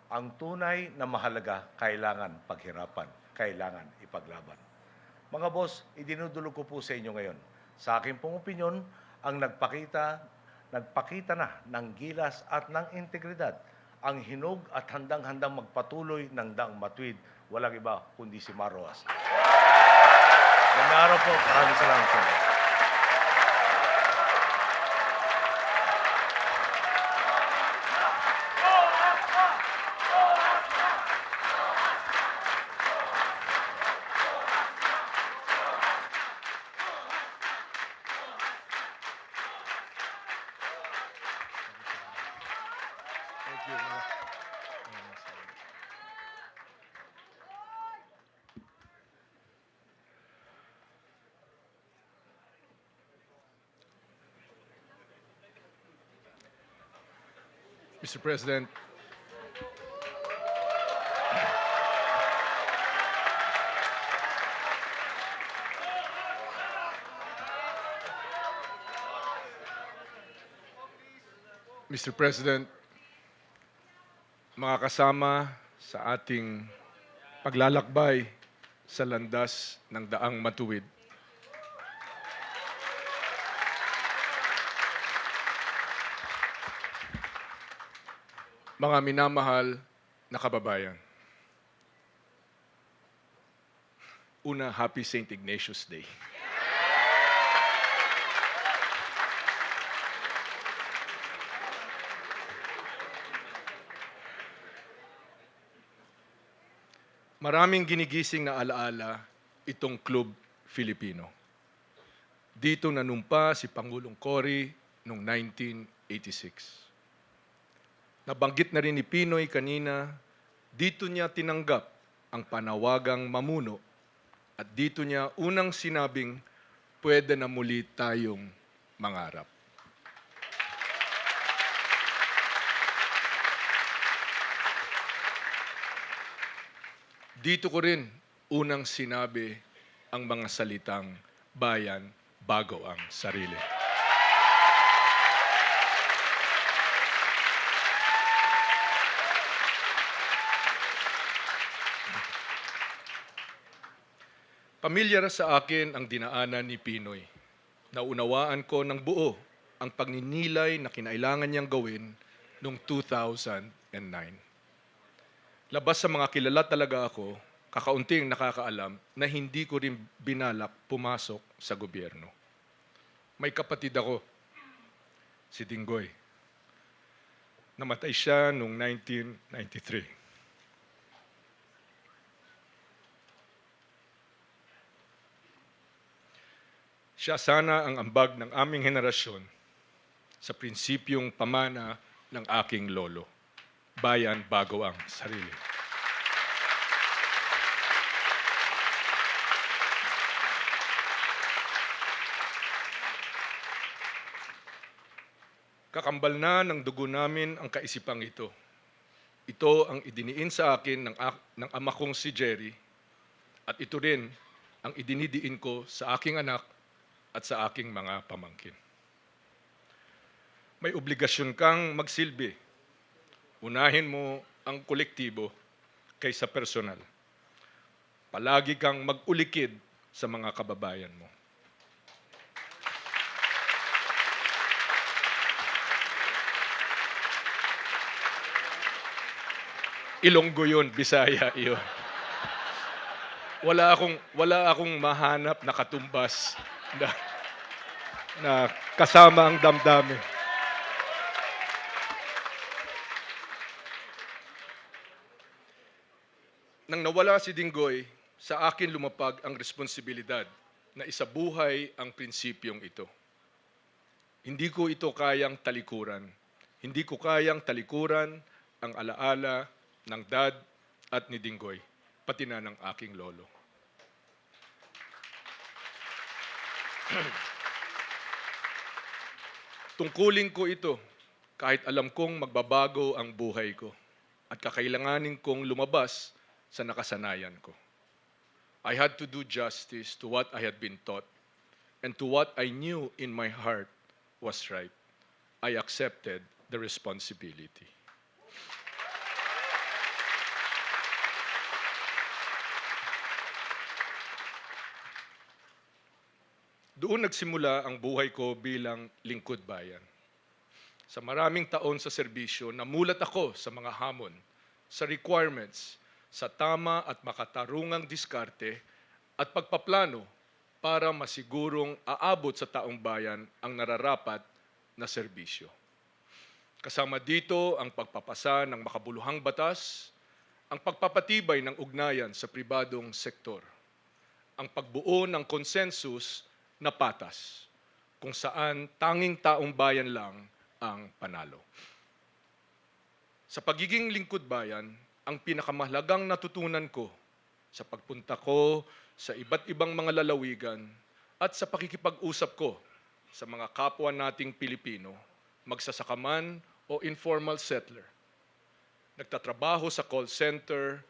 ang tunay na mahalaga kailangan paghirapan, kailangan ipaglaban. Mga boss, idinudulog ko po sa inyo ngayon. Sa akin pong opinyon, ang nagpakita na ng gilas at ng integridad, ang hinog at handang-handang magpatuloy ng daang matuwid, walang iba kundi si Marroas. Magandang araw po. Maraming salamat po. Mr. President, Mr. President, mga kasama sa ating paglalakbay sa landas ng daang matuwid, mga minamahal na kababayan. Una, Happy St. Ignatius Day. Maraming ginigising na alaala itong Club Filipino. Dito nanumpa si Pangulong Cory noong 1986. Nabanggit na rin ni Pinoy kanina, dito niya tinanggap ang panawagang mamuno at dito niya unang sinabing pwede na muli tayong mangarap. Dito ko rin unang sinabi ang mga salitang bayan bago ang sarili. Pamilyar sa akin ang dinaanan ni Pinoy. Naunawaan ko ng buo ang pagninilay na kinailangan niyang gawin noong 2009. Labas sa mga kilala talaga ako, kakaunting nakakaalam na hindi ko rin binalak pumasok sa gobyerno. May kapatid ako, si Dinggoy. Namatay siya noong 1993. Siya sana ang ambag ng aming henerasyon sa prinsipyong pamana ng aking lolo. Bayan bago ang sarili. Kakambal na ng dugo namin ang kaisipang ito. Ito ang idiniin sa akin ng ama kong si Jerry at ito rin ang idinidiin ko sa aking anak at sa aking mga pamangkin. May obligasyon kang magsilbi. Unahin mo ang kolektibo kaysa personal. Palagi kang mag-ulikid sa mga kababayan mo. Ilonggo yun, Bisaya yun. Wala akong mahanap na katumbas na kasama ang damdamin. Nang nawala si Dinggoy, sa akin lumapag ang responsibilidad na isabuhay ang prinsipyong ito. Hindi ko ito kayang talikuran. Hindi ko kayang talikuran ang alaala ng dad at ni Dinggoy, pati na ng aking lolo. Tungkulin ko ito kahit alam kong magbabago ang buhay ko at kakailanganin kong lumabas sa nakasanayan ko. I had to do justice to what I had been taught and to what I knew in my heart was right. I accepted the responsibility. Doon nagsimula ang buhay ko bilang lingkod bayan. Sa maraming taon sa serbisyo, namulat ako sa mga hamon, sa requirements, sa tama at makatarungang diskarte at pagpaplano para masigurong aabot sa taong bayan ang nararapat na serbisyo. Kasama dito ang pagpapasa ng makabuluhang batas, ang pagpapatibay ng ugnayan sa pribadong sektor, ang pagbuo ng konsensus na patas, kung saan tanging taong bayan lang ang panalo. Sa pagiging lingkod bayan, ang pinakamahalagang natutunan ko sa pagpunta ko sa iba't ibang mga lalawigan at sa pakikipag-usap ko sa mga kapwa nating Pilipino, magsasaka man o informal settler, nagtatrabaho sa call center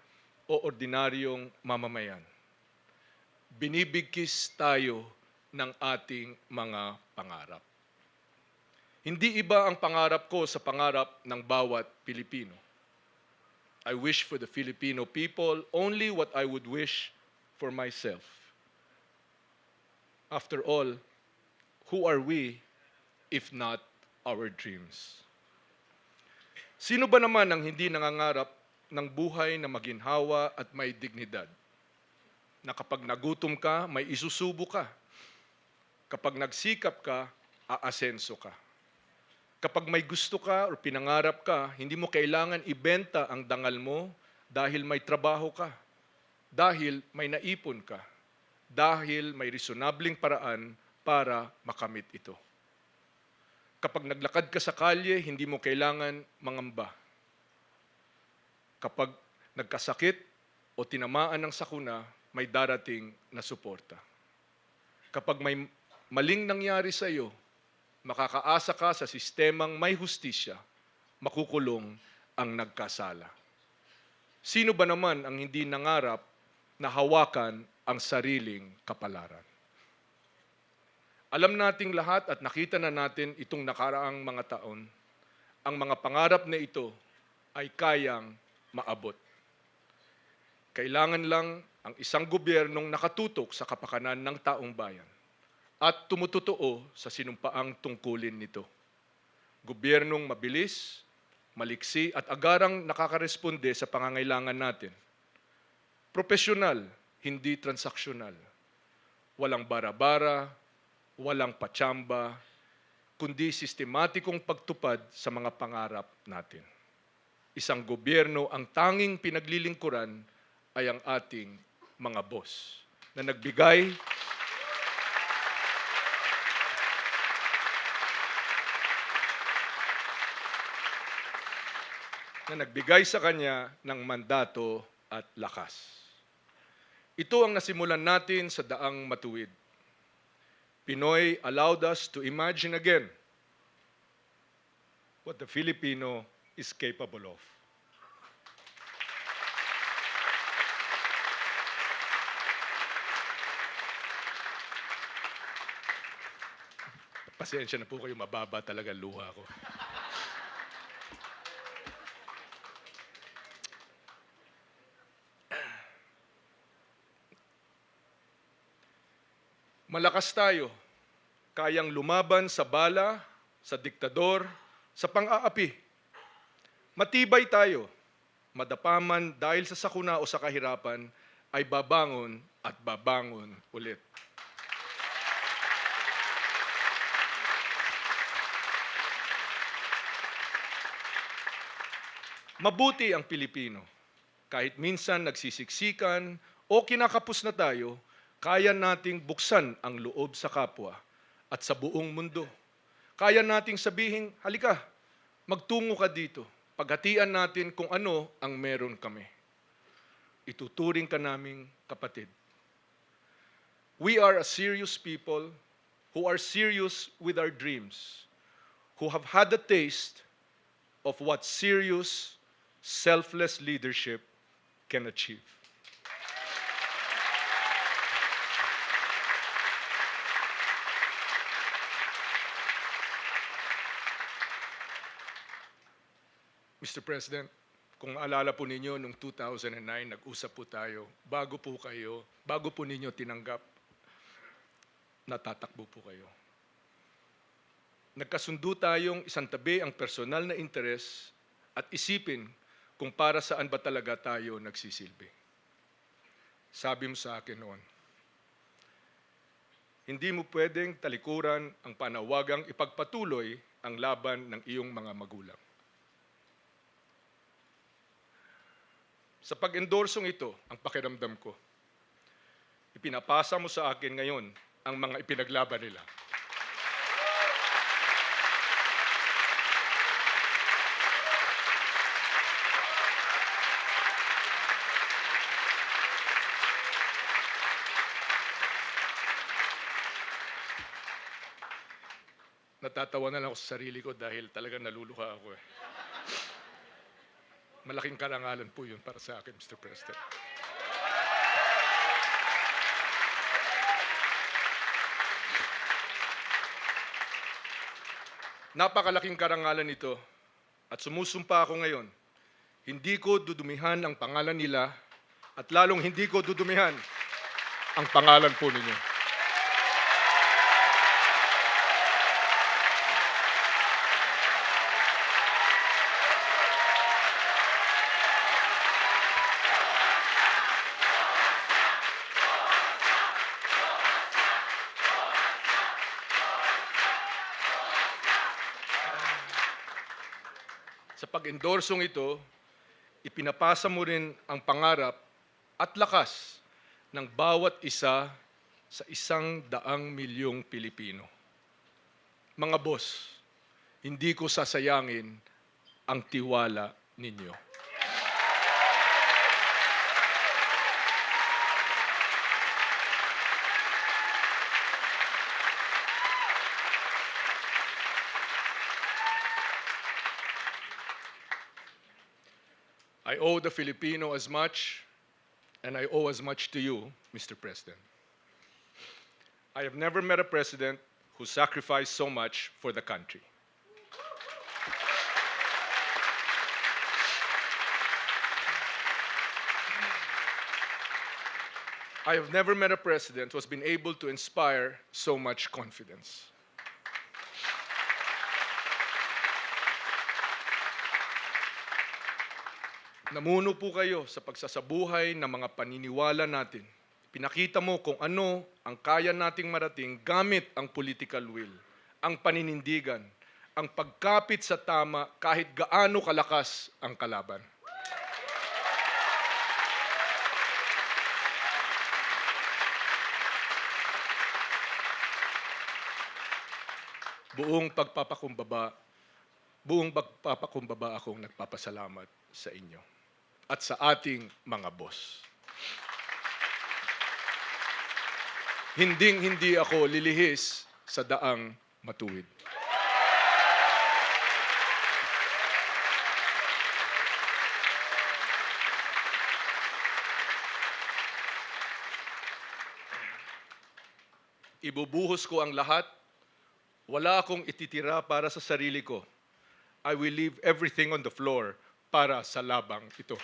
o ordinaryong mamamayan. Binibigkis tayo ng ating mga pangarap. Hindi iba ang pangarap ko sa pangarap ng bawat Pilipino. I wish for the Filipino people only what I would wish for myself. After all, who are we if not our dreams? Sino ba naman ang hindi nangangarap ng buhay na maginhawa at may dignidad? Na kapag nagutom ka, may isusubo ka. Kapag nagsikap ka, aasenso ka. Kapag may gusto ka o pinangarap ka, hindi mo kailangan ibenta ang dangal mo dahil may trabaho ka, dahil may naipon ka, dahil may reasonabling paraan para makamit ito. Kapag naglakad ka sa kalye, hindi mo kailangan mangamba. Kapag nagkasakit o tinamaan ng sakuna, may darating na suporta. Kapag may maling nangyari sa iyo, makakaasa ka sa sistemang may hustisya, makukulong ang nagkasala. Sino ba naman ang hindi nangarap na hawakan ang sariling kapalaran? Alam nating lahat at nakita na natin itong nakaraang mga taon, ang mga pangarap na ito ay kayang maabot. Kailangan lang ang isang gobyernong nakatutok sa kapakanan ng taong bayan at tumututoo sa sinumpaang tungkulin nito. Gobyernong mabilis, maliksi at agarang nakakaresponde sa pangangailangan natin. Profesional, hindi transaksyonal. Walang bara-bara, walang patsamba, kundi sistematikong pagtupad sa mga pangarap natin. Isang gobyerno ang tanging pinaglilingkuran ay ang ating mga boss na nagbigay sa kanya ng mandato at lakas. Ito ang nasimulan natin sa Daang Matuwid. Pinoy allowed us to imagine again what the Filipino is capable of. Pasensya na po kayo, mababa talaga luha ko. Malakas tayo, kayang lumaban sa bala, sa diktador, sa pang-aapi. Matibay tayo, madapaman dahil sa sakuna o sa kahirapan, ay babangon at babangon ulit. Mabuti ang Pilipino. Kahit minsan nagsisiksikan o kinakapos na tayo, kaya nating buksan ang loob sa kapwa at sa buong mundo. Kaya nating sabihin, halika, magtungo ka dito. Paghatian natin kung ano ang meron kami. Ituturing ka naming kapatid. We are a serious people who are serious with our dreams, who have had a taste of what serious, selfless leadership can achieve. Mr. President, kung maalala po ninyo, noong 2009, nag-usap po tayo, bago po ninyo tinanggap, natatakbo po kayo. Nagkasundo tayong isang tabi ang personal na interes at isipin kung para saan ba talaga tayo nagsisilbi. Sabi mo sa akin noon, hindi mo pwedeng talikuran ang panawagang ipagpatuloy ang laban ng iyong mga magulang. Sa pag-endorsong ito, ang pakiramdam ko, ipinapasa mo sa akin ngayon ang mga ipinaglaban nila. Natatawa na lang ako sa sarili ko dahil talagang naluluha ako eh. Malaking karangalan po yun para sa akin, Mr. President. Napakalaking karangalan ito at sumusumpa ako ngayon. Hindi ko dudumihan ang pangalan nila at lalong hindi ko dudumihan ang pangalan po ninyo. Sa pag-endorsong ito, ipinapasa mo rin ang pangarap at lakas ng bawat isa sa 100 milyong Pilipino. Mga boss, hindi ko sasayangin ang tiwala ninyo. I owe the Filipino as much, and I owe as much to you, Mr. President. I have never met a president who sacrificed so much for the country. I have never met a president who has been able to inspire so much confidence. Namuno po kayo sa pagsasabuhay ng mga paniniwala natin. Pinakita mo kung ano ang kaya nating marating gamit ang political will, ang paninindigan, ang pagkapit sa tama kahit gaano kalakas ang kalaban. Buong pagpapakumbaba akong nagpapasalamat sa inyo at sa ating mga boss. Hinding-hindi ako lilihis sa daang matuwid. Ibubuhos ko ang lahat. Wala akong ititira para sa sarili ko. I will leave everything on the floor para sa labang ito.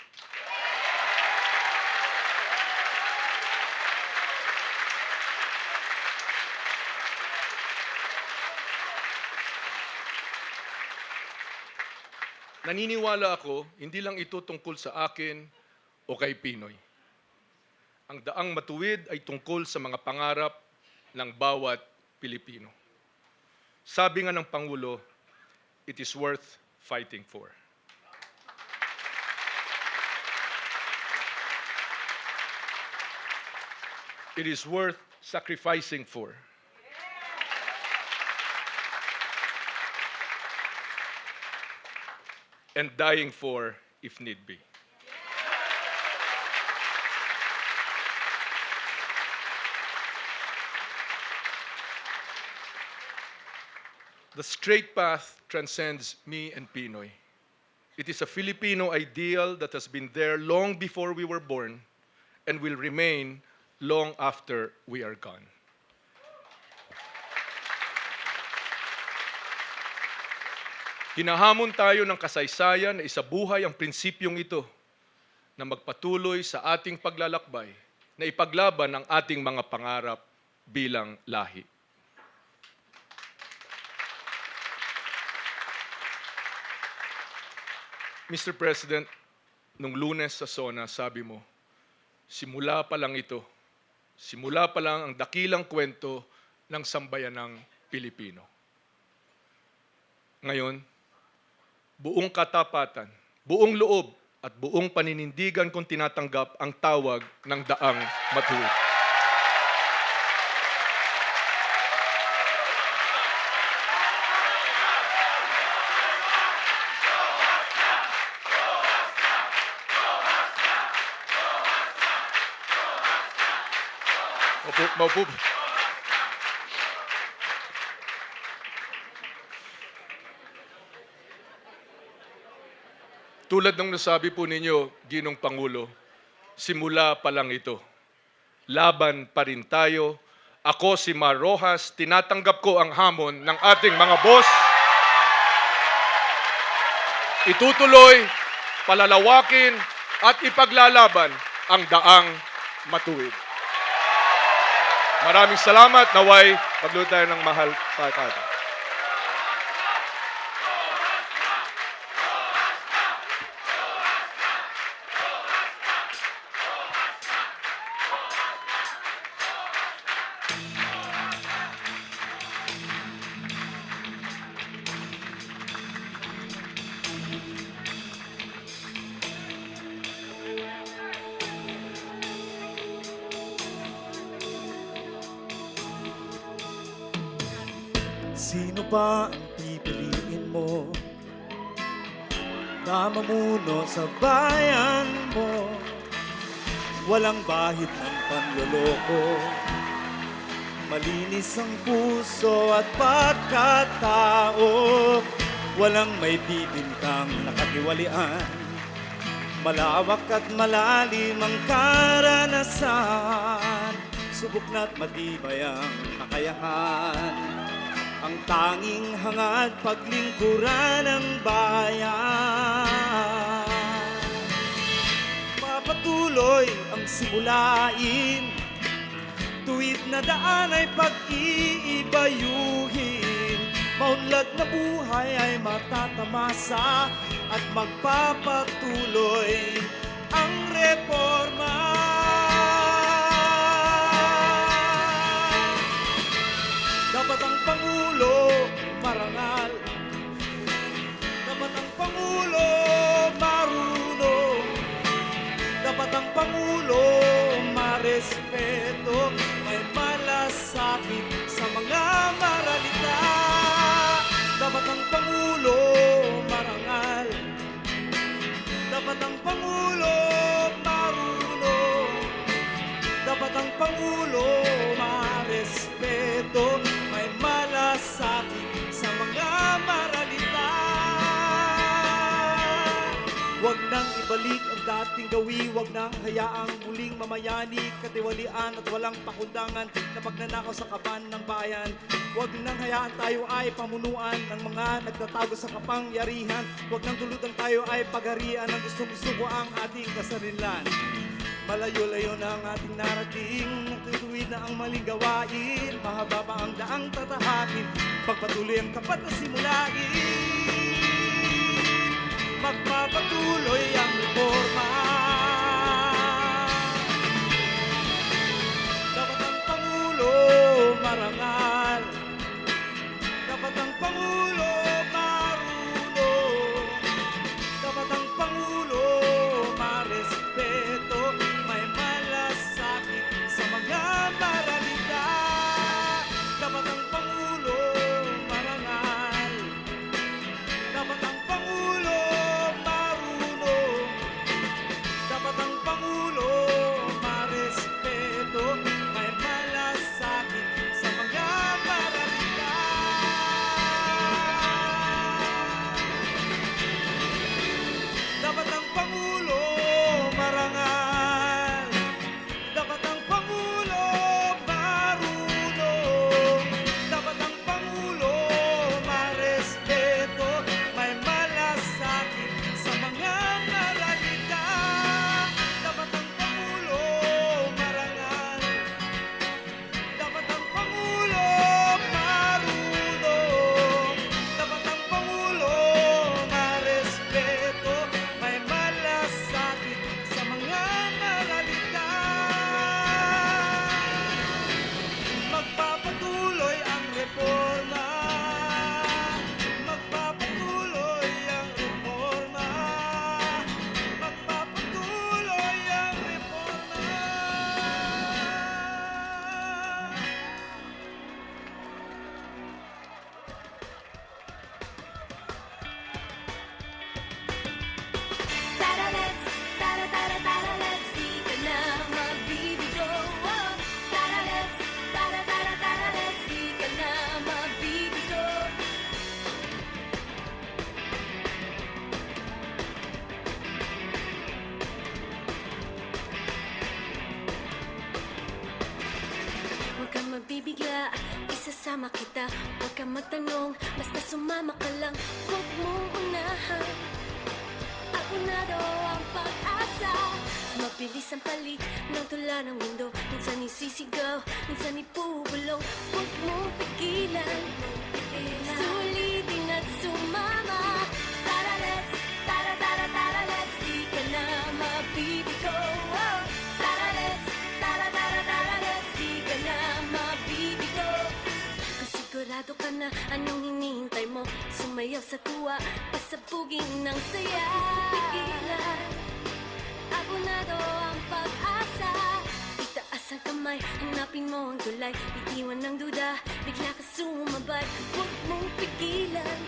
naniniwala ako, hindi lang ito tungkol sa akin o kay Pinoy. Ang daang matuwid ay tungkol sa mga pangarap ng bawat Pilipino. Sabi nga ng Pangulo, it is worth fighting for. It is worth sacrificing for. And dying for if need be. The straight path transcends me and Pinoy. It is a Filipino ideal that has been there long before we were born and will remain long after we are gone. Hinahamon tayo ng kasaysayan na isabuhay ang prinsipyong ito na magpatuloy sa ating paglalakbay na ipaglaban ang ating mga pangarap bilang lahi. Mr. President, nung Lunes sa SONA, sabi mo, simula pa lang ito, simula pa lang ang dakilang kwento ng sambayanang Pilipino. Ngayon, buong katapatan, buong loob at buong paninindigan kong tinatanggap ang tawag ng daang matuwid. Maupo. Tulad ng nasabi po ninyo, Ginong Pangulo, simula pa lang ito. Laban pa rin tayo. Ako si Mar Rojas, tinatanggap ko ang hamon ng ating mga boss. Itutuloy, palalawakin at ipaglalaban ang daang matuwid. Maraming salamat. Naway, magluto tayo ng mahal pakata. Sino pa ang pipiliin mo na mamuno sa bayan mo? Walang bahid ng panloloko, malinis ang puso at pagkatao. Walang may bibintang nakatiwalian, malawak at malalim ang karanasan. Subok na't matibay ang kakayahan, ang tanging hangad paglingkuran ng bayan. Papatuloy ang simulain, tuwid na daan ay pag-iibayuhin. Maunlad na buhay ay matatamasa at magpapatuloy ang reforma. Dapat ang Pangulo marangal, dapat ang Pangulo marunong, dapat ang Pangulo marespeto, may malasakit sa mga maralita. Dapat ang Pangulo marangal, dapat ang Pangulo marunong, dapat ang Pangulo marespeto, may malasakit sa mga maralita. Huwag nang ibalik ang dating gawi, huwag nang hayaang muling mamayani, katiwalian at walang pakundangan na pagnanakaw sa kaban ng bayan. Huwag nang hayaan tayo ay pamunuan ng mga nagtatago sa kapangyarihan. Huwag nang tulutan tayo ay pagharian ng gustong isuko ang ating kasarilan. Malayo-layo na ang ating narating, natutuwid na ang maling gawain, mahaba pa ang daang tatahakin, pagpatuloy ang tapat na simulain. wala, isasama kita. Huwag kang magtanong, basta sumama ka lang. Huwag mong unahan, ako na daw ang pag-asa. Mabilis ang palit ng tula ng mundo. Minsan isisigaw, minsan ipubulong. Huwag mong pigilan, sulitin at sumama. Tara let's, tara tara tara let's, di ka na mabibigo. Oh, tara let's, tara tara tara let's, di ka na mabibigo. Kung sigurado ka na anong hinihintay mo, sumayaw sa tuwa, pasabugin ng saya. Pigilan, ako na daw ang pag-asa. Itaas ang kamay, hanapin mo ang tulay. Bitiwan ng duda, bigla ka sumabay. Huwag mong pigilan,